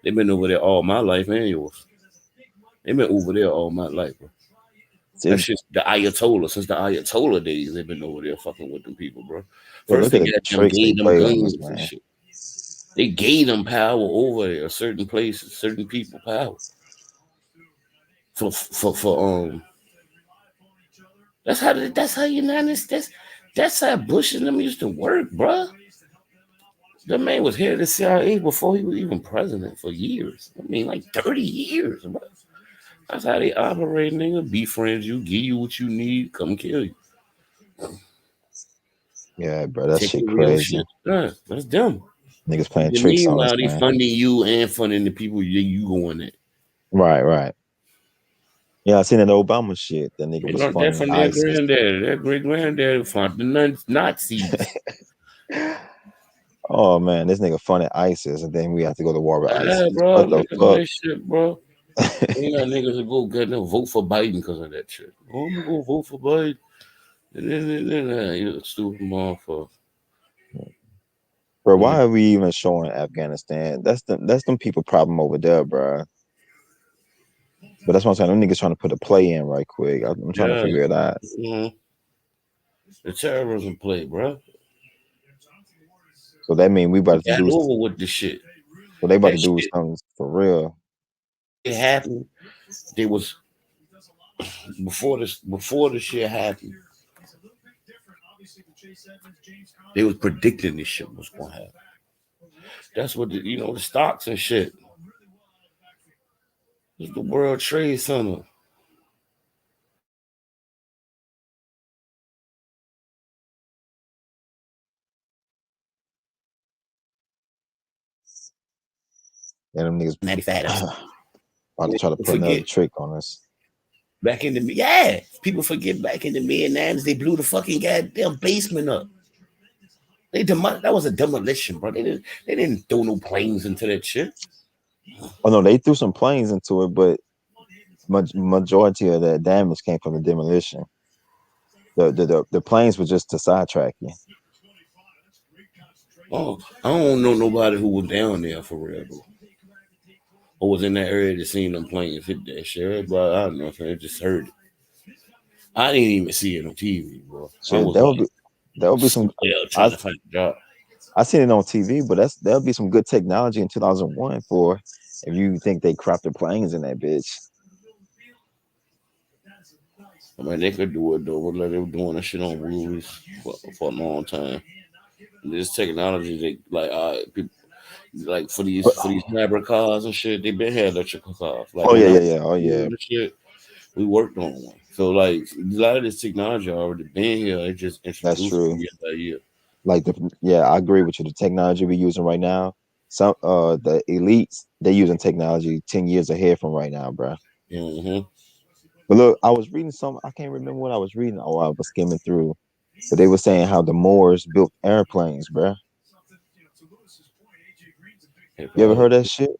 they've been over there all my life and yours. They've been over there all my life, bro. That's See, just the Ayatollah. Since the Ayatollah days, they've been over there fucking with them people, bro. but First look they at the got them tricks they gave them play on us, guns and man. shit. They gave them power over there, certain places, certain people power. For that's how United States that's how Bush and them used to work, bro. The man was head of the CIA before he was even president for years. I mean, like 30 years, bro. That's how they operate, nigga. Befriend you, give you what you need, come kill you. Yeah, bro, that Take shit your real crazy. shit. Yeah, that's them. Niggas playing And tricks on us, meanwhile, they man. funding you and funding the people you going at. Right, right. Yeah, I seen that Obama shit. That nigga They was learned that funding from their ISIS. granddaddy. Their great granddaddy funding the Nazis. Oh man, this nigga funded ISIS, and then we have to go to war with Yeah, ISIS. bro. What the Look at fuck? that shit, bro. Ain't got niggas to go get no vote for Biden because of that shit. Oh, I'm gonna go vote for Biden. And then you stupid motherfucker. Bro, why are we even showing Afghanistan? That's them people problem over there, bro. But that's what I'm saying. Them niggas trying to put a play in right quick. I'm trying to Yeah. figure it out. The terrorism play, bro. So that mean we We about to got do over with the shit. what they about That to do is shit, something for real. it happened. They was before the shit happened. They was predicting this shit was gonna happen. That's what the stocks and shit. It's the World Trade Center. Yeah, them niggas 95. about to try to put another trick on us. Back in the people forget back in the mid-90s they blew the fucking goddamn basement up. That was a demolition, bro. They didn't throw no planes into that shit. Oh no, they threw some planes into it, but majority of that damage came from the demolition. The planes were just to sidetrack you. Oh, I don't know nobody who was down there for real, bro. Or was in that area to see them planes hit that shit, but I don't know. I just heard it. I didn't even see it on TV, bro. Shit, that would be some. Trying to find a job. I seen it on TV, but that'll be some good technology in 2001 for if you think they crafted planes in that bitch. I mean, they could do it though, but like they were doing that shit on movies for a long time. And this technology, they people like for these hybrid cars and shit, they been had electrical cars. Like, oh yeah. Shit, we worked on one. So like a lot of this technology already been here. It just introduced year by year. Like I agree with you. The technology we're using right now, some the elites they're using technology 10 years ahead from right now, bro. Mm-hmm. But look, I was reading I can't remember what I was reading. Oh, I was skimming through, but they were saying how the Moors built airplanes, bro. You ever heard that shit?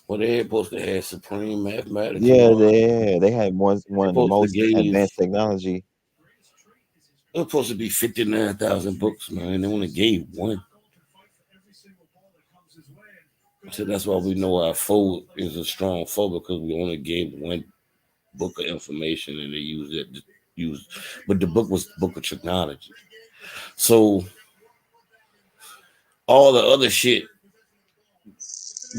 Well, they supposed to have supreme mathematics. Yeah, they had one of the most advanced technology. It was supposed to be 59,000 books, man. They only gave one. So that's why we know our foe is a strong foe, because we only gave one book of information and they used it to use. But the book was the book of technology. So all the other shit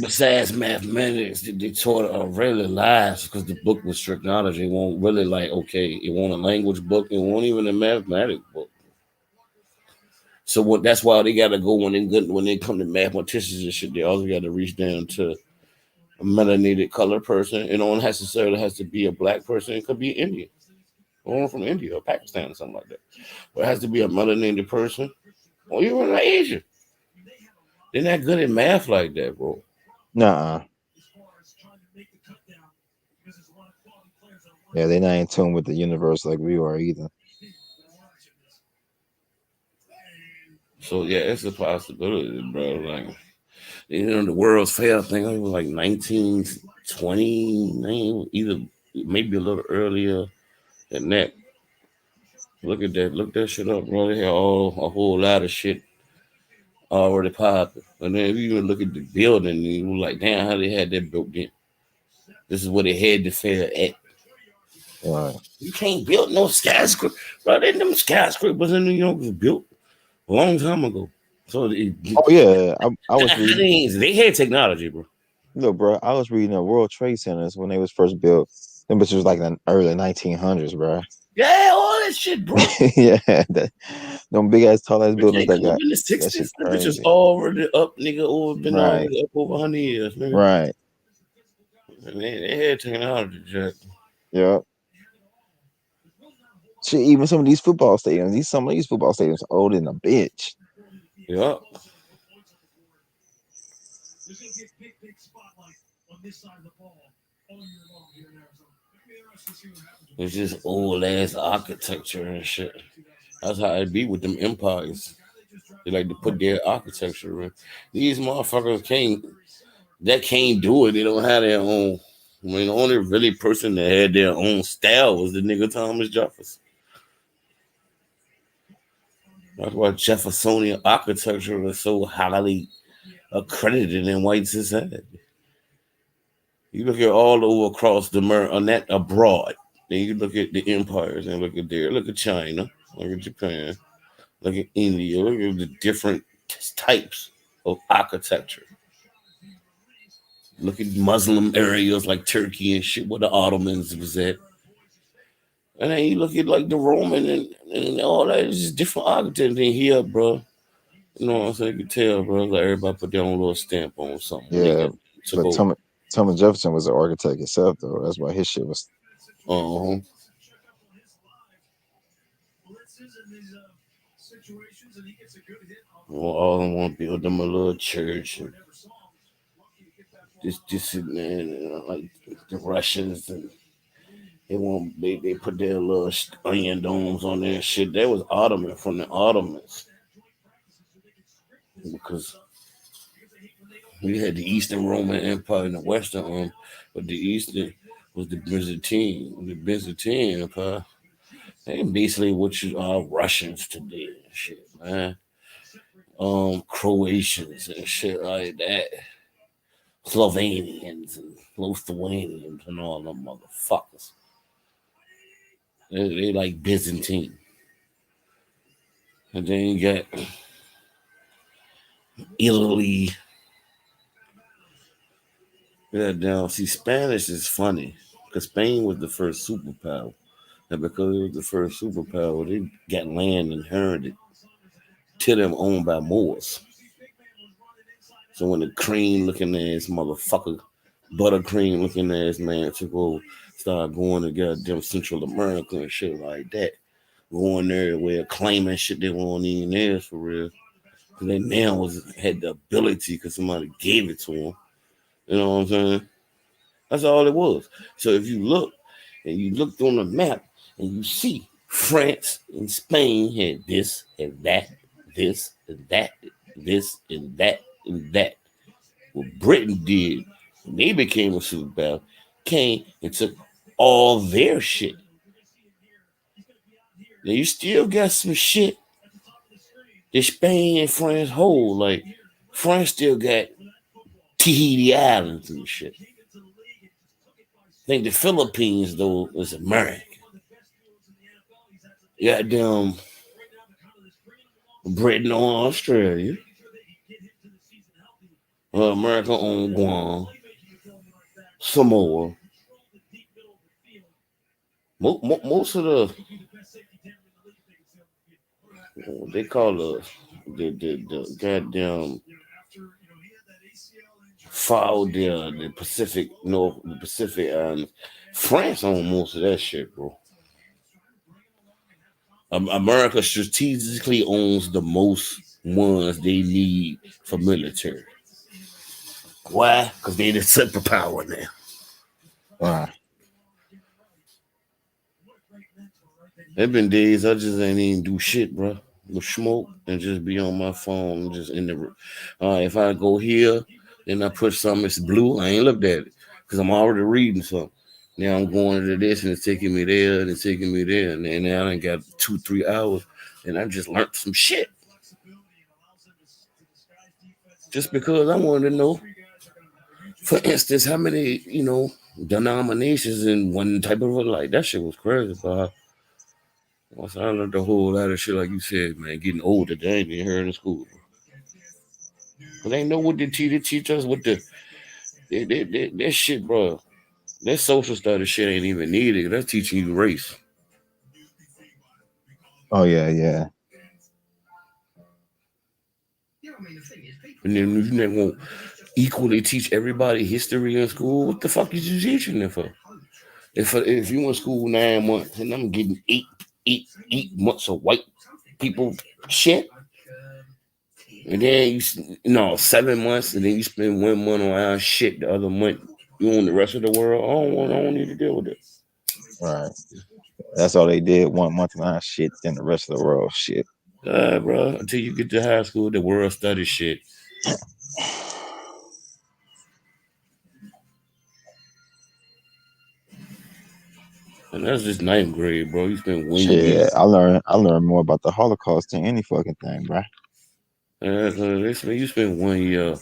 besides mathematics that they taught are really lies, because the book was technology. It won't really it won't a language book. It won't even a mathematics book. So that's why they gotta go when they come to mathematicians and shit. They also got to reach down to a melanated colored person. It don't necessarily has to be a black person. It could be Indian, or from India or Pakistan or something like that. But it has to be a melanated person, or even an Asian. They're not good at math like that, bro. Nah. Yeah, they're not in tune with the universe like we are either. So yeah, it's a possibility, bro. Like, the World's Fair thing, it was like 1920, either maybe a little earlier than that. Look that shit up, bro. They had a whole lot of shit already popping. And then if you even look at the building, you were like, damn, how they had that built in. This is where they had the fair at. Right. You can't build no skyscraper, bro. Them skyscrapers in New York was built a long time ago. So I was reading. They had technology, bro. No, bro, I was reading the World Trade Centers when they was first built. Them bitches was like in the early 1900s, bro. Yeah, all that shit, bro. Yeah, them big ass tall ass buildings They that got in the 60s. The bitches already up, nigga. Already up over 100 years, nigga. Right. And they had technology, Jack. Yeah. Shit, even some of these football stadiums, some of these football stadiums are old in a bitch. Yeah. It's just old ass architecture and shit. That's how it be with them empires. They like to put their architecture in. These motherfuckers can't do it. They don't have their own. I mean, the only really person that had their own style was the nigga Thomas Jefferson. That's why Jeffersonian architecture is so highly accredited in white society. You look at all over across the net abroad. Then you look at the empires and look at China, look at Japan, look at India, look at the different types of architecture. Look at Muslim areas like Turkey and shit where the Ottomans was at. And then you look at like the Roman and all that. It's just different architecture than here, bro. You know what I'm saying? You can tell, bro. Like everybody put their own little stamp on something. Yeah, but Thomas Jefferson was an architect himself, though. That's why his shit was. Uh-huh. Well, all I want to build them a little church. just sitting there, like the Russians, and they put their little onion domes on their shit. That was Ottoman from the Ottomans, because we had the Eastern Roman Empire and the Western but the Eastern was the Byzantine Empire. They basically what you are Russians today and shit, man. Croatians and shit like that. Slovenians and Lithuanians and all them motherfuckers. They like Byzantine. And then you got Italy. Yeah, down. See, Spanish is funny because Spain was the first superpower. And because it was the first superpower, they got land inherited to them owned by Moors. So when the cream looking ass motherfucker, buttercream looking ass man took over, started going to goddamn Central America and shit like that. Going there where claiming shit they weren't even theirs for real. Cause they now had the ability because somebody gave it to them. You know what I'm saying? That's all it was. So if you look and you looked on the map and you see France and Spain had this and that, this and that, this and that and that. What Britain did when they became a superpower, came and took all their shit. Now you still got some shit that Spain and France hold. Like France still got Tahiti Islands and shit. I think the Philippines though is American. Goddamn Britain on Australia. America on Guam. Samoa. Most of the they call the goddamn foul the Pacific North, the Pacific Islands. France owns most of that shit, bro. America strategically owns the most ones they need for military. Why? Because they the superpower now. Right. There been days I just ain't even do shit, bro. No smoke and just be on my phone, just in the. If I go here, then I put something. It's blue. I ain't looked at it because I'm already reading something. Now I'm going to this and it's taking me there and it's taking me there, and then I done got 2-3 hours and I just learned some shit. Just because I wanted to know, for instance, how many denominations in one type of like that shit was crazy, bro. Once I learned a whole lot of shit, like you said, man, getting older, they ain't been heard in school. Cause they know what they teach us with that shit, bro. That social studies shit ain't even needed. That's teaching you race. Oh yeah. And then you never won't equally teach everybody history in school. What the fuck is you teaching them for? If you in school 9 months and I'm getting eight months of white people shit, and then 7 months, and then you spend 1 month on our shit, the other month you on the rest of the world. I don't need to deal with it. Right. That's all they did. 1 month and our shit, then the rest of the world shit. Bro, until you get to high school, the world study shit. And that's just 9th grade, bro. You spend 1 year. Shit, I learned more about the Holocaust than any fucking thing, bro. You spend 1 year.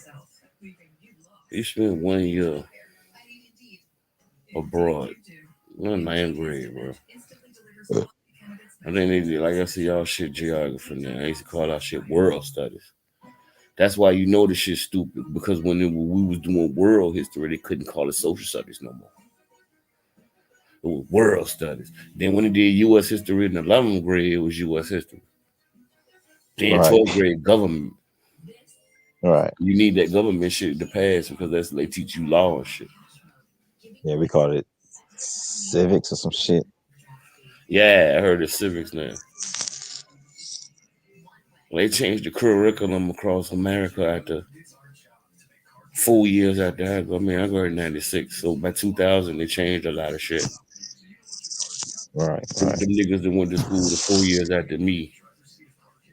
You spend 1 year abroad. Not 9th grade, bro. I think they did, like I see y'all shit geography now. I used to call our shit world studies. That's why you know this shit's stupid, because when we was doing world history, they couldn't call it social studies no more. It was world studies. Then when they did U.S. history in 11th grade, it was U.S. history. Then 12th grade, government. Right. You need that government shit to pass because they teach you law and shit. Yeah, we called it civics or some shit. Yeah, I heard it's civics now. They changed the curriculum across America after 4 years after I go. I mean, I got in '96, so by 2000 they changed a lot of shit. Right, The niggas that went to school the 4 years after me,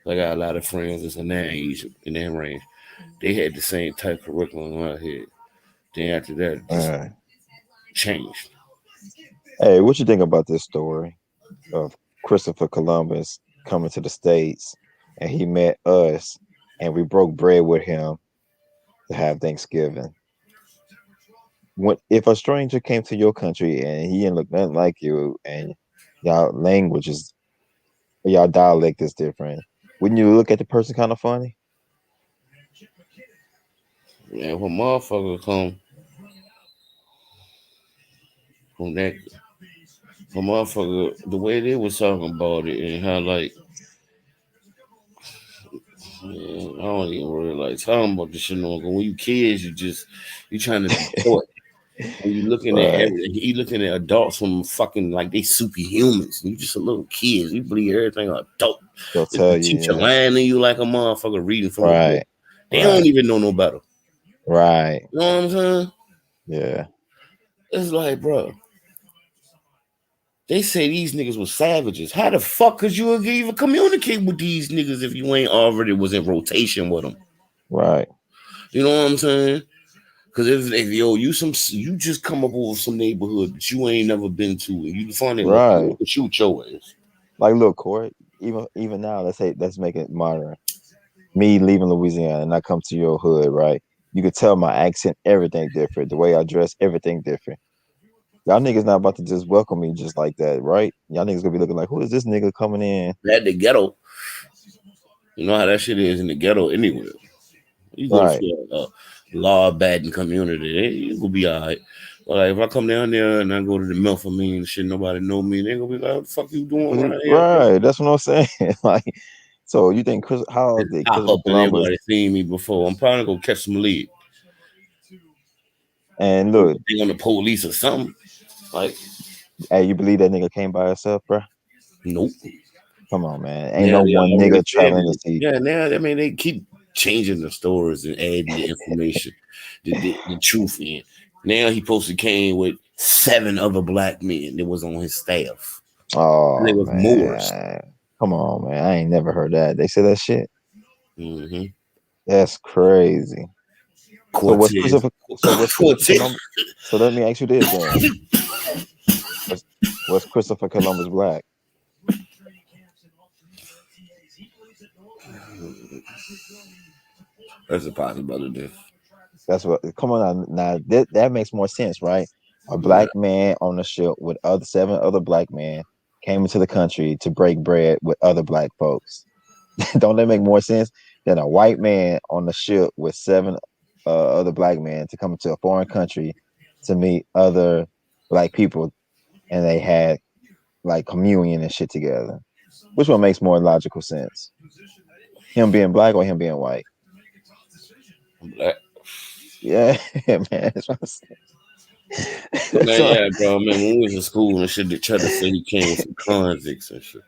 I got a lot of friends that's in that age, in that range. They had the same type curriculum I had. Then after that, it just right. changed. Hey, what you think about this story of Christopher Columbus coming to the States and he met us and we broke bread with him to have Thanksgiving? When if a stranger came to your country and he didn't look nothing like you and y'all language is y'all dialect is different, wouldn't you look at the person kind of funny? Man, when motherfucker come from that, when motherfucker, the way they was talking about it and how like, man, I don't even really like talking about this shit no more. When you kids, you trying to be taught. When you looking at Right, you looking at adults from fucking like they superhumans. You just a little kids. You believe everything adult. they'll It's the tell you, teacher yeah. lying to you like a motherfucker reading from a book. Right, They don't right, even know no better. right, You know what I'm saying? yeah, It's like, bro, they say these niggas were savages. How the fuck could you even communicate with these niggas if you ain't already was in rotation with them? right. You know what I'm saying? Because if yo, you just come up over some neighborhood that you ain't never been to and you find it look, Right. you can shoot your ass. Like, look, Corey, even now, let's make it modern. Me leaving Louisiana and I come to your hood, right? You could tell my accent, everything different. The way I dress, everything different. Y'all niggas not about to just welcome me just like that, right? Y'all niggas gonna be looking like, who is this nigga coming in? That the ghetto. You know how that shit is in the ghetto anywhere. You go Right. to a law-abiding community, you gonna be all right. But like, if I come down there and I go to the Melphamine and shit, nobody know me, they gonna be like, what the fuck you doing right here, bro? Right. That's what I'm saying. Like, so you think how Just did pop Christopher up and Columbus everybody seen me before. I'm probably gonna catch some lead. and look, They on the police or something. Like, hey, you believe that nigga came by himself, bro? nope. Come on, man. Ain't Yeah, no they one already nigga said traveling to that. see. Yeah, now I mean they keep changing the stories and adding the information, the truth in. Now he supposed to came with 7 other black men that was on his staff. And they Oh was Moors. man. Come on, man. I ain't never heard that. They say that shit. Mm-hmm. That's crazy. So what's Cortez. Christopher? So what's Christopher Cortez. Columbus? So let me ask you this then: was was Christopher Columbus black? That's a possibility. That's what. Come on now. That makes more sense, right? A Yeah. black man on the ship with other 7 other black men came into the country to break bread with other black folks. Don't that make more sense than a white man on the ship with 7 other black men to come into a foreign country to meet other black people and they had like communion and shit together? Which one makes more logical sense? Him being black or him being white? Black. Yeah, man. That's what I'm saying. Man, so, yeah, bro. Man, when we was in school and shit, they tried to say he came from convicts and shit.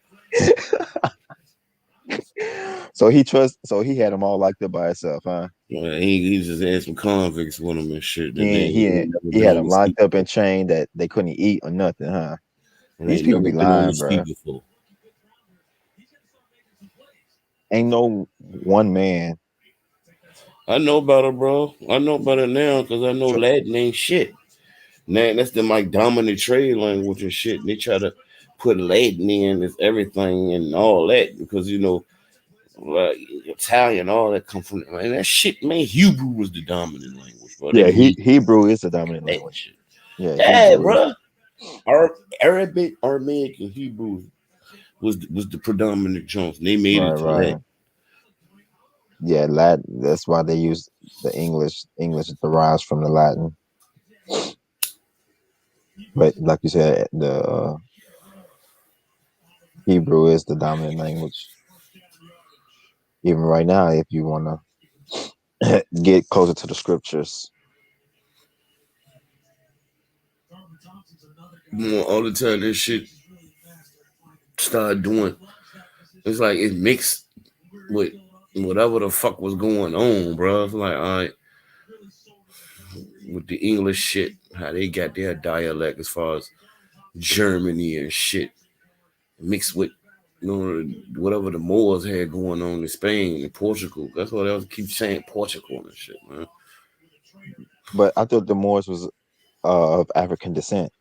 so he had them all locked up by himself, huh? Yeah, he just had some convicts with him and shit. And then He he ain't- ain't never he been had on them the sea locked up and before. chained that they couldn't eat or nothing, huh? And These ain't people never be been on the lying, sea bro. before. Ain't no one man. I know about it, bro. I know about it now because I know Tr- Latin ain't shit. Now that's the like dominant trade language and shit. And they try to put Latin in as everything and all that because like, Italian, all that come from man. That shit, man. Hebrew was the dominant language, bro. They Yeah, made Hebrew is the dominant that language. shit. Yeah, Yeah, Hebrew is. bro. Arabic, Aramaic, and Hebrew was the predominant joints. And they made Right, it to that. right. Yeah, Latin. That's why they use the English. English derives from the Latin. But like you said, the Hebrew is the dominant language. Even right now, if you want to get closer to the scriptures. All the time this shit started doing. It's like it mixed with whatever the fuck was going on, bro. It's like, all right, with the English shit, how they got their dialect as far as Germany and shit mixed with whatever the Moors had going on in Spain and Portugal. That's why they keep saying Portugal and shit, man. But I thought the Moors was of African descent.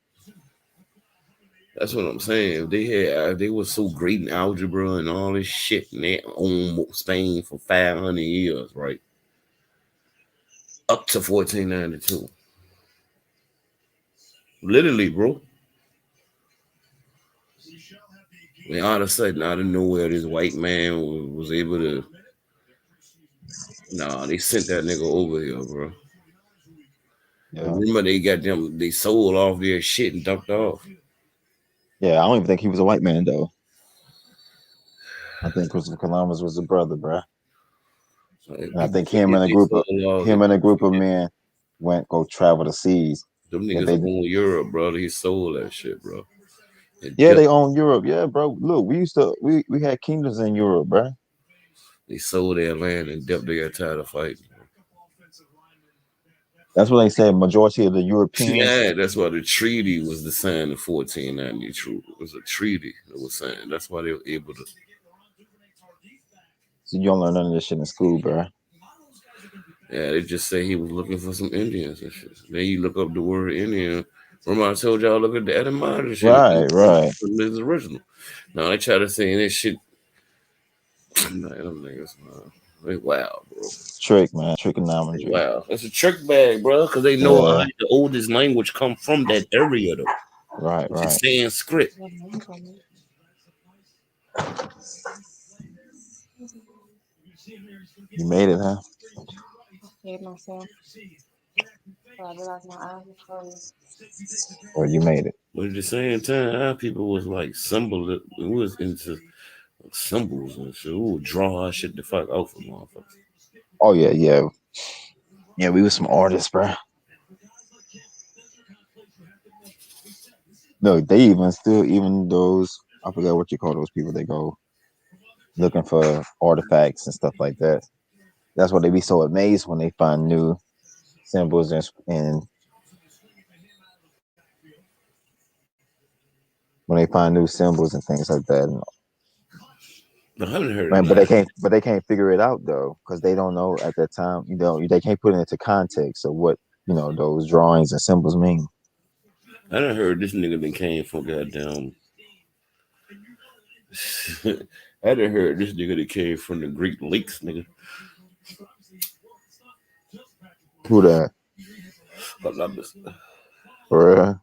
That's what I'm saying. They were so great in algebra and all this shit, and they owned Spain for 500 years, right? Up to 1492. Literally, bro. And all of a sudden, out of nowhere, this white man was able to. Nah, they sent that nigga over here, bro. Yeah. Remember, they sold off their shit and ducked off. Yeah, I don't even think he was a white man though. I think Christopher Columbus was a brother, bro. And I think him and a group of men went go travel the seas. Them niggas own Europe, bro. He sold that shit, bro. Yeah, they own Europe. Yeah, bro. Look, we had kingdoms in Europe, bro. They sold their land and they got tired of fighting. That's what they said. Majority of the Europeans. Yeah, that's why the treaty was the sign of 1490. It was a treaty that was signed. That's why they were able to. So you don't learn none of this shit in school, bro. Yeah, they just say he was looking for some Indians and shit. Then you look up the word Indian. Remember I told y'all look at the etymology shit. Right. It's original. Now they try to say this shit. Them niggas, man. They wild, bro. Trigonometry. Wow, it's a trick bag, bro. Because they know the oldest language come from that area, though. Right. It's Sanskrit. You made it, huh? myself. So I realized my eyes were closed. Or you made it. But at the same time, our people was like we was into symbols and shit. We would draw our shit the fuck out for motherfuckers. Oh yeah. Yeah, we was some artists, bro. No, they even those, I forgot what you call those people, they go looking for artifacts and stuff like that. That's why they be so amazed when they find new symbols and when they find new symbols and things like that. I haven't heard Man, but they can't figure it out though, because they don't know at that time. They can't put it into context of what those drawings and symbols mean. I done heard this nigga that came from goddamn. I done heard this nigga that came from the Greek lakes, nigga. Who that? Columbus. For real?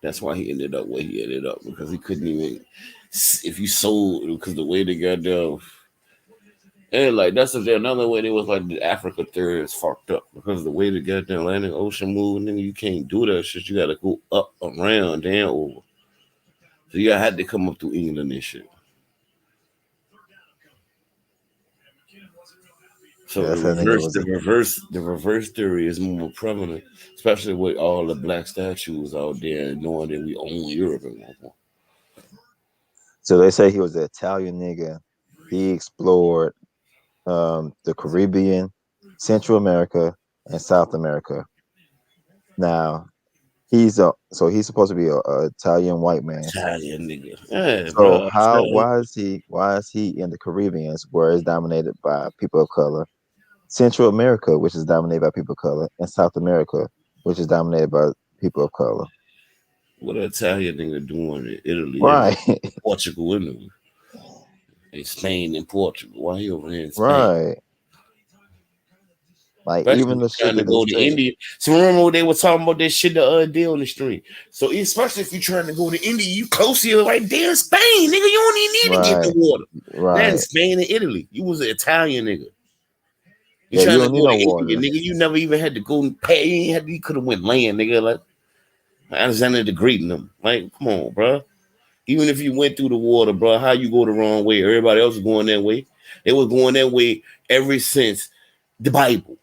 That's why he ended up where he ended up, because he couldn't even. If you sold, because the way they got down. And like that's another way they was like the Africa theory is fucked up, because the way the goddamn Atlantic Ocean moving, nigga, you can't do that shit. You gotta go up, around, down, over. So you had to come up through England and shit. So the reverse theory is more prevalent, especially with all the black statues out there, knowing that we own Europe at one point. So they say he was an Italian nigga. He explored the Caribbean, Central America, and South America. Now, he's supposed to be a Italian white man. Italian nigga. Yeah, so bro, why is he in the Caribbean, where it's dominated by people of color, Central America, which is dominated by people of color, and South America, which is dominated by people of color? What an Italian nigga doing in Italy, right? Portugal, in Spain and Portugal. Why he over here in Spain? Right. Like especially even the shit trying to go to India. So remember when they were talking about this shit the other day on the street. So especially if you're trying to go to India, you close here right there in Spain, nigga. You don't even need to get the water. Right. That's Spain and Italy. You was an Italian nigga. You trying to go to India, nigga. You never even had to go and pay. You could have went land, nigga. Like Alexander the Great and them. Like, come on, bro. Even if you went through the water, bro, how you go the wrong way? Everybody else was going that way. They were going that way ever since the Bible.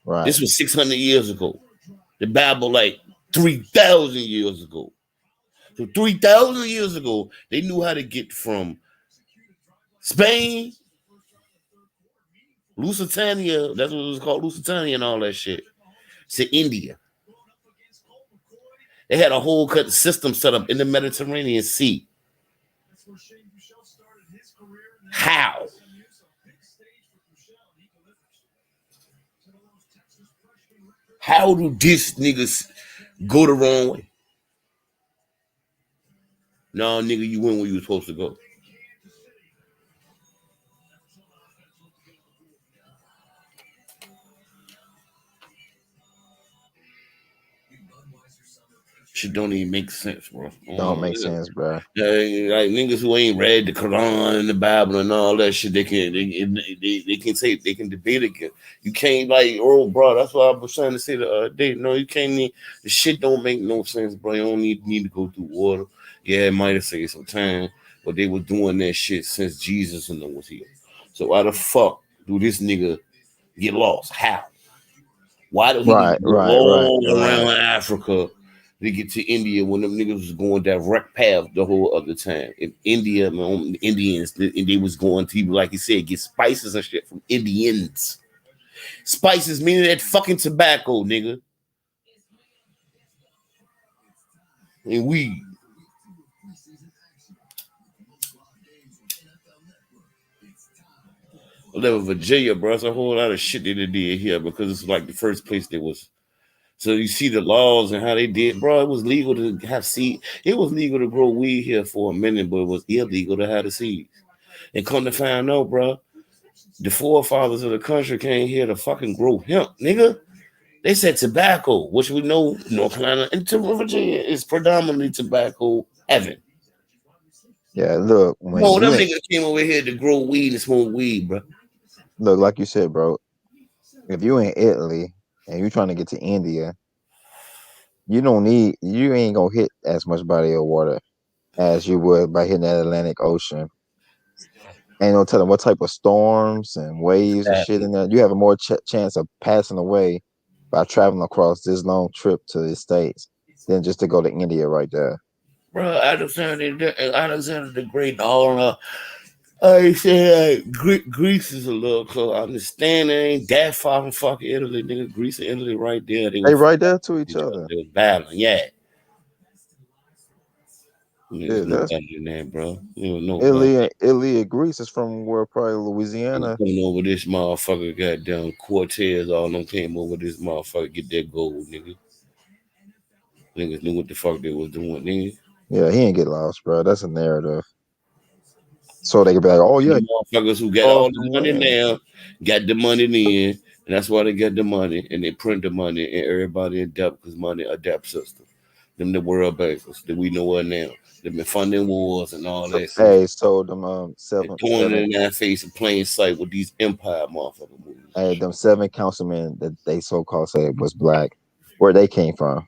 Right. This was 600 years ago. The Bible, like 3,000 years ago. So 3,000 years ago, they knew how to get from Spain, Lusitania, that's what it was called, Lusitania and all that shit, to India. They had a whole system set up in the Mediterranean Sea. How? How do these niggas go the wrong way? No, nigga, you went where you were supposed to go. Shit don't even make sense, bro. Don't make sense, bro. Like niggas who ain't read the Quran and the Bible and all that shit, they can say, they can debate again. You can't, like, oh, bro, that's what I was trying to say the other day. No, you can't. The shit don't make no sense, bro. You don't need to go through water. Yeah, it might have saved some time, but they were doing that shit since Jesus and them was here. So why the fuck do this nigga get lost? How? Why do he go all around Africa to get to India when them niggas was going direct path the whole other time? In India, the Indians, and they was going to, like you said, get spices and shit from Indians. Spices meaning that fucking tobacco, nigga. And weed. I live in Virginia, bro. It's a whole lot of shit they did here because it's like the first place there was. So you see the laws and how they did, bro. It was legal to have seed. It was legal to grow weed here for a minute, but it was illegal to have the seeds. And come to find out, bro, the forefathers of the country came here to fucking grow hemp, nigga. They said tobacco, which we know North Carolina and Virginia is predominantly tobacco heaven. Yeah, look. Them niggas came over here to grow weed and smoke weed, bro. Look, like you said, bro, if you in Italy and you're trying to get to India, you ain't gonna hit as much body of water as you would by hitting that Atlantic Ocean. Ain't no telling what type of storms and waves and shit in there. You have a more chance of passing away by traveling across this long trip to the States than just to go to India right there. Bro, Alexander the Great, all I say Greece is a little close. I understand it ain't that far from fucking Italy, nigga. Greece and Italy right there. They right there to each other. They was battling, yeah. Yeah, that's that, bro. You know, Italy and Greece is from where probably Louisiana. Coming over this motherfucker, goddamn Cortez, all them came over this motherfucker get that gold, nigga. Niggas knew what the fuck they was doing, nigga. Yeah, he ain't get lost, bro. That's a narrative. So they could be like, oh yeah, the motherfuckers who got all the money now got the money in, and that's why they got the money, and they print the money, and everybody in debt because money a debt system. Them the world bankers that we know of now. They've been funding wars and all that. Hey, so them seven in that face in plain sight with these empire motherfucker movies. Hey, them 7 councilmen that they so called said was black, where they came from.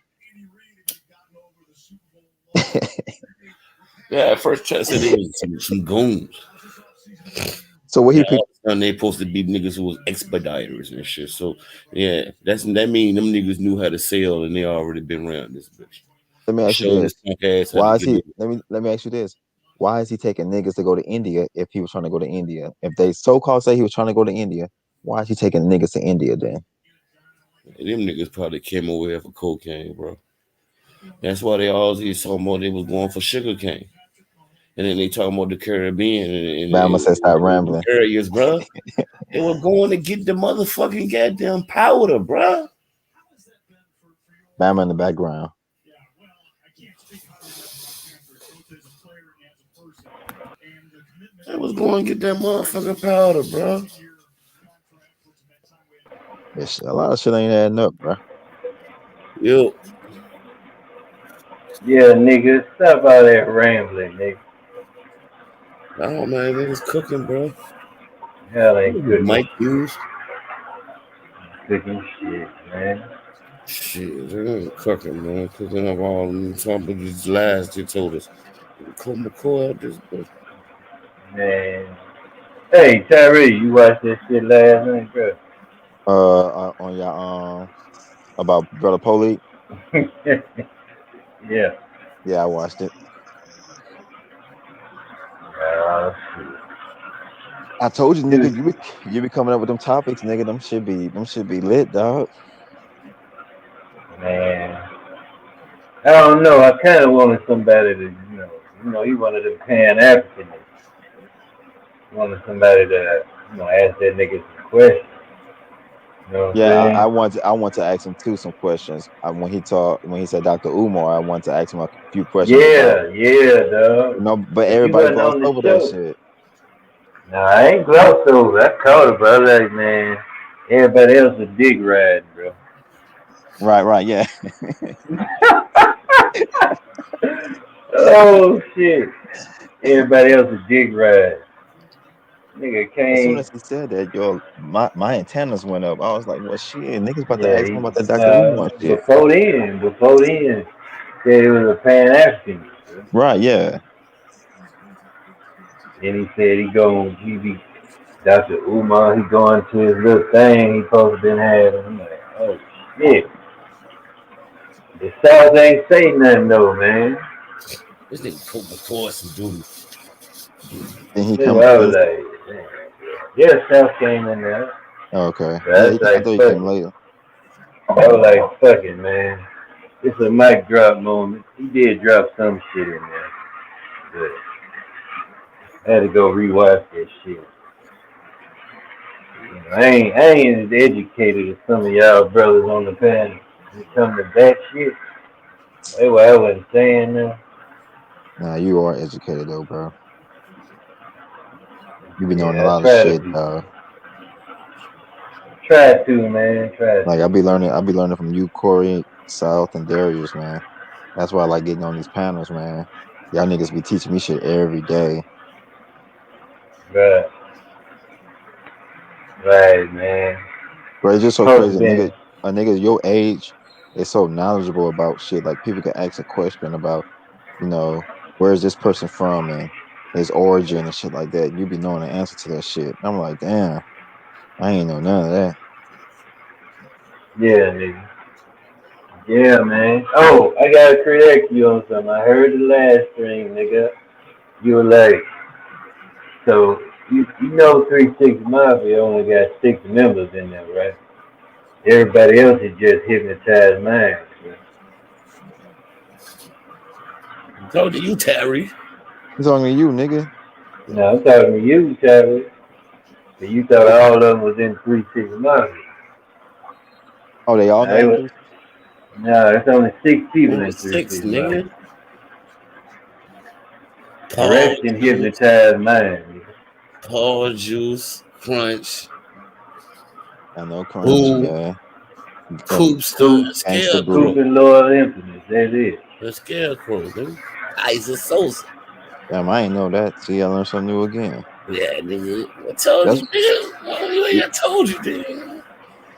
Yeah, at first Chad said they was some goons. So what he picked, and they supposed to be niggas who was expediters and shit. So yeah, that mean them niggas knew how to sail and they already been around this bitch. Let me ask you this. Why is he let me ask you this. Why is he taking niggas to go to India if he was trying to go to India? If they so called say he was trying to go to India, why is he taking niggas to India then? Them niggas probably came over here for cocaine, bro. That's why they always talking about they was going for sugar cane. And then they talking about the Caribbean and Bama said stop rambling. Areas, bro. They were going to get the motherfucking goddamn powder, bro. Bama in the background. They was going to get that motherfucking powder, bro. A lot of shit ain't adding up, bro. Yo. Yeah, nigga, stop all that rambling, nigga. Oh man, niggas cooking, bro. Hell ain't cooking. Mike Hughes. Cooking shit, man. Shit, they ain't cooking, man. Cooking up all them some of these lies they told us. Come McCoy out this bitch. Man. Hey, Tyree, you watched that shit last night, bro? On your about Brother Police. Yeah. Yeah, I watched it. I told you, nigga, you be coming up with them topics, nigga. Them should be lit, dog. Man, I don't know. I kind of wanted somebody to, he wanted them Pan Africans. Wanted somebody to, ask that nigga some questions. You know what I'm Yeah, saying? I want to ask him too some questions. When he said Dr. Umar, I want to ask him a few questions about, Yeah, dog. but But you everybody wasn't glossed on the over that show. shit. No, I ain't glossed over. I caught it, bro. I was like, man, everybody else was dick riding, bro. Right, yeah. Oh shit. Everybody else was dick riding. Nigga As soon came. as he said that, my antennas went up. I was like, well, shit, niggas about to Yeah, ask him about that Dr. Umar shit. before then, said it was a Pan African. Right, yeah. Then he said he be Dr. Umar, he going to his little thing he supposed to been having. I'm like, oh shit. The South ain't say nothing though, man. This nigga put my course and duty. And he That's come. why I was like, man. Yeah, South came in there. Oh, okay. But I Yeah, was I like, thought he fuck came it. later. I was like, fuck it, man. It's a mic drop moment. He did drop some shit in there. But I had to go rewatch that shit. I ain't as educated as some of y'all brothers on the panel. When it comes to that shit, that's why I wasn't saying that. Nah, you are educated though, bro. You be knowing a Yeah, I lot of try to shit, be. dog. Try to, man. Try Like to. I be learning from you, Corey, South, and Darius, man. That's why I like getting on these panels, man. Y'all niggas be teaching me shit every day. Right. Right, man. Bro, it's just so Supposed crazy. to been. A nigga your age is so knowledgeable about shit. Like people can ask a question about, where's this person from and his origin and shit like that. You be knowing the answer to that shit. I'm like, damn, I ain't know none of that. Yeah, nigga. Yeah, man. Oh, I gotta correct you on something. I heard the last stream, nigga. You were like, so you know 3-6 Mafia only got 6 members in there, right? Everybody else is just hypnotized minds. Right? Go to you, Terry. It's only you, nigga. No, I'm talking to you, Travis. So you thought all of them was in 3-6 Mafia. Oh, they all No, not in 3? it's only 6 people Only in 6, 3-6 Mafia. nigga. The Paul rest in Juice, hypnotized minds. Paul Juice, Crunch, I know Crunch, Boom, yeah. Coopster, Coop, and Gangsta Group. Coop Scarecrow. and Loyal Infamous. That's it. The Scarecrow, dude. Isa Sosa. Damn, I ain't know that. See, I learned something new again. Yeah, nigga. I told That's you, nigga. e- I told you, nigga.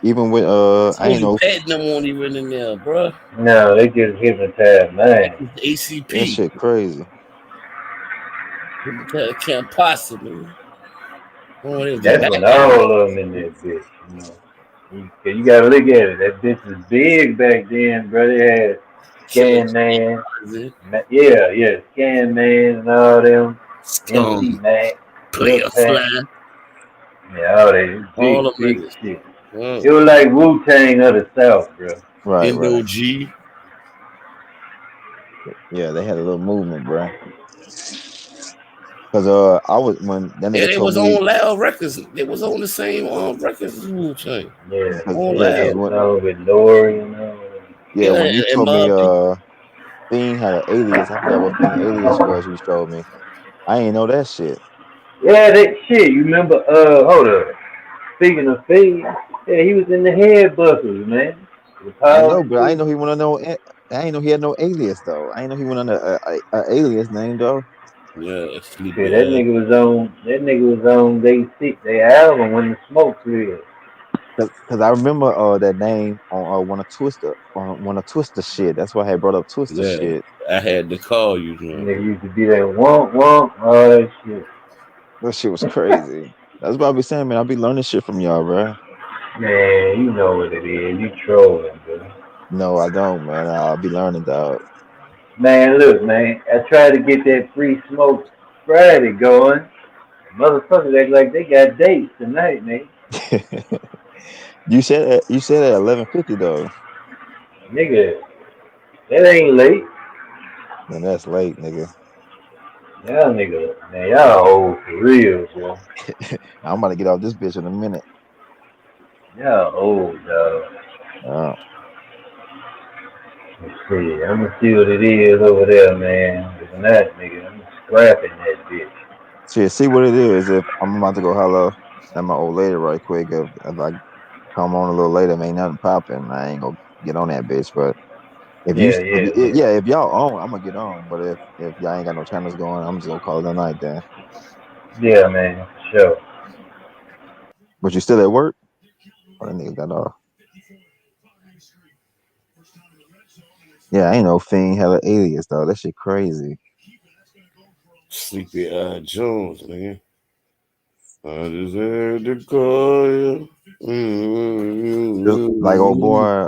even with I I told ain't you, know Pat them won't even in there, bro. No, they just hypnotized minds. that ACP. shit crazy. Can't possibly. Oh, they was just That's when background. all of them in that bitch, you know. You gotta look at it. That bitch was big back then, bro. They had Killer Scan Man. Closet, Yeah, Scan Man and all them. MC Mac, Lil Player Pac. Fly, Yeah, all that all big, them big niggas. shit. It was like Wu-Tang of the South, bro. Right. NOG. Yeah, they had a little movement, bruh. Cause I was when that Yeah, nigga they told was me on Loud Records. They was on the same records as Wu Tang. Yeah, On they because Loud. did when song with Lori and all that. yeah, Yeah, when you and told me Mob Deep. Fiend had an alias, I forgot what Fiend alias was. You showed me. I ain't know that shit. Yeah, that shit. You remember? Hold up. Speaking of Fade, yeah, he was in the Head Busters, man. The I Power know, but I ain't Street. know he went on no. I ain't know he had no alias though. I ain't know he went under a alias name though. Yeah, Yeah, Sleepy Ass. That nigga was on they album when the smoke cleared. Cause I remember that name on one of Twister shit. That's why I had brought up Twister Yeah, shit. I had to call you, man. Nigga used to be that womp womp, all that shit. That shit was crazy. That's what I be saying, man. I be learning shit from y'all, bro. Man, you know what it is. You trolling, bro. No, I don't, man. I'll be learning, dog. Man, look, man. I tried to get that free smoke Friday going. Motherfuckers act like they got dates tonight, man. You said at 11:50 though. Nigga, that ain't late. Man, that's late, nigga. Y'all nigga, man, y'all old for real, boy. I'm about to get off this bitch in a minute. Y'all old, dog. Uh, Let's see, I'm gonna see what it is over there, man. If not, nigga, I'm scrapping that bitch. shit, see what it is. If I'm about to go holler at my old lady right quick. If I come on a little later, ain't nothing popping. I ain't gonna get on that bitch. But if you, Yeah, yeah, yeah. yeah, if y'all on, I'm gonna get on. But if y'all ain't got no channels going, I'm just gonna call it a night then. Yeah, man, for sure. But you still at work? Oh, that nigga got off. Yeah, I ain't no fiend hella alias though. That shit crazy. Sleepy Jones, nigga. I deserve to call you. Like old boy,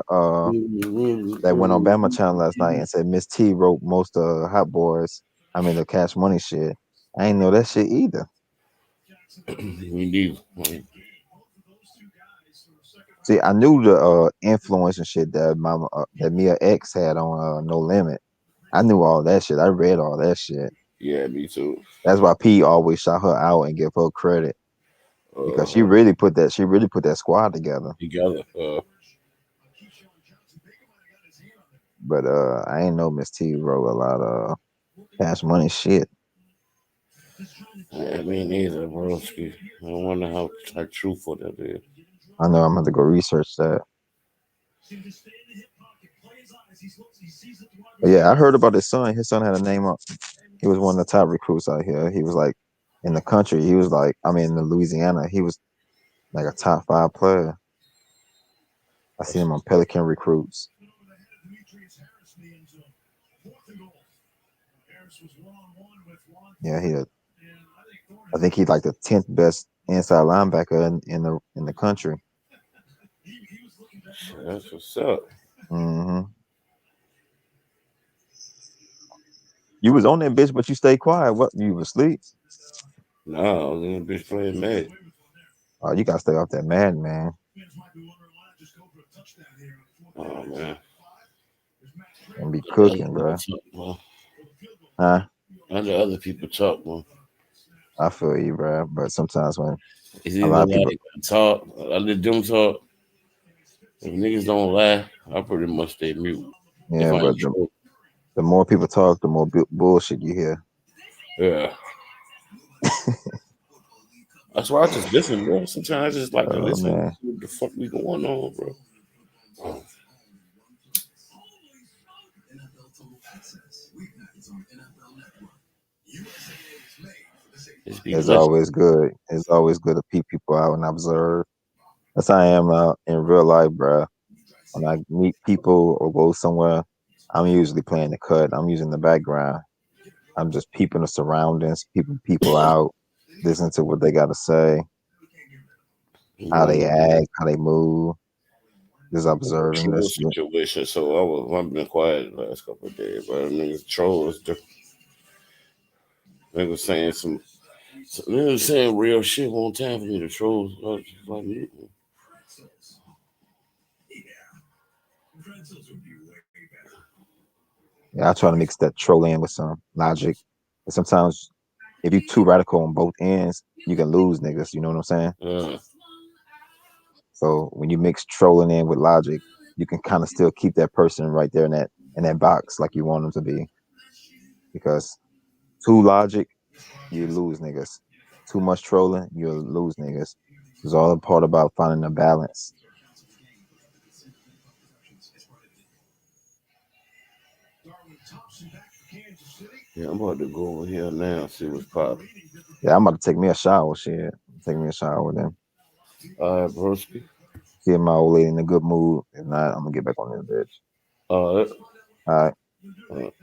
that went on Bama Channel last night and said Miss T wrote most of Hot Boys. I mean the Cash Money shit. I ain't know that shit either. We need. See, I knew the influence and shit that that Mia X had on No Limit. I knew all that shit. I read all that shit. Yeah, me too. That's why P always shout her out and give her credit because she really put that squad together. Together. But I ain't know Miss T wrote a lot of Cash Money shit. Yeah, me neither, broski. I wonder how truthful that is. I know I'm gonna have to go research that. But yeah, I heard about his son. His son had a name up. He was one of the top recruits out here. He was like in the country. He was like, I mean, in Louisiana, he was like a top 5 player. I seen him on Pelican recruits. Yeah, I think he's like the 10th best inside linebacker in the country. That's what's up. Mm-hmm. You was on that bitch, but you stayed quiet. What? You was asleep? No, I was in the bitch playing Mad. Oh, you gotta stay off that Madden, man. Oh man. And be cooking, bro. Huh? I let other people talk, man. I feel you, bro. But sometimes when It's a either lot of people, like talk, I let them talk. If niggas don't lie, I pretty much stay mute. If yeah, I but ain't sure. the more people talk, the more bullshit you hear. Yeah. That's why I just listen, bro. Sometimes I just like to Oh listen. man, What the fuck be going on, bro? Just be it's listening. always good. It's always good to peep people out and observe. That's how I am in real life, bro. When I meet people or go somewhere, I'm usually playing the cut. I'm using the background. I'm just peeping the surroundings, peeping people out, listening to what they got to say, how they act, how they move. Just observing Troll this. situation. So I've been quiet the last couple of days, but niggas trolls. Niggas saying niggas saying real shit. One time for me to troll. I was just like, Yeah, I try to mix that troll in with some logic. But sometimes if you're too radical on both ends, you can lose niggas. You know what I'm saying? So when you mix trolling in with logic, you can kind of still keep that person right there in that box like you want them to be. Because too logic, you lose niggas. Too much trolling, you'll lose niggas. It's all a part about finding a balance. yeah, I'm about to go over here now and see what's popping. Yeah, I'm about to take me a shower. Shit, take me a shower then. All right, broski. Get my old lady in a good mood. If not, I'm gonna get back on this bitch. All right. All right. All right.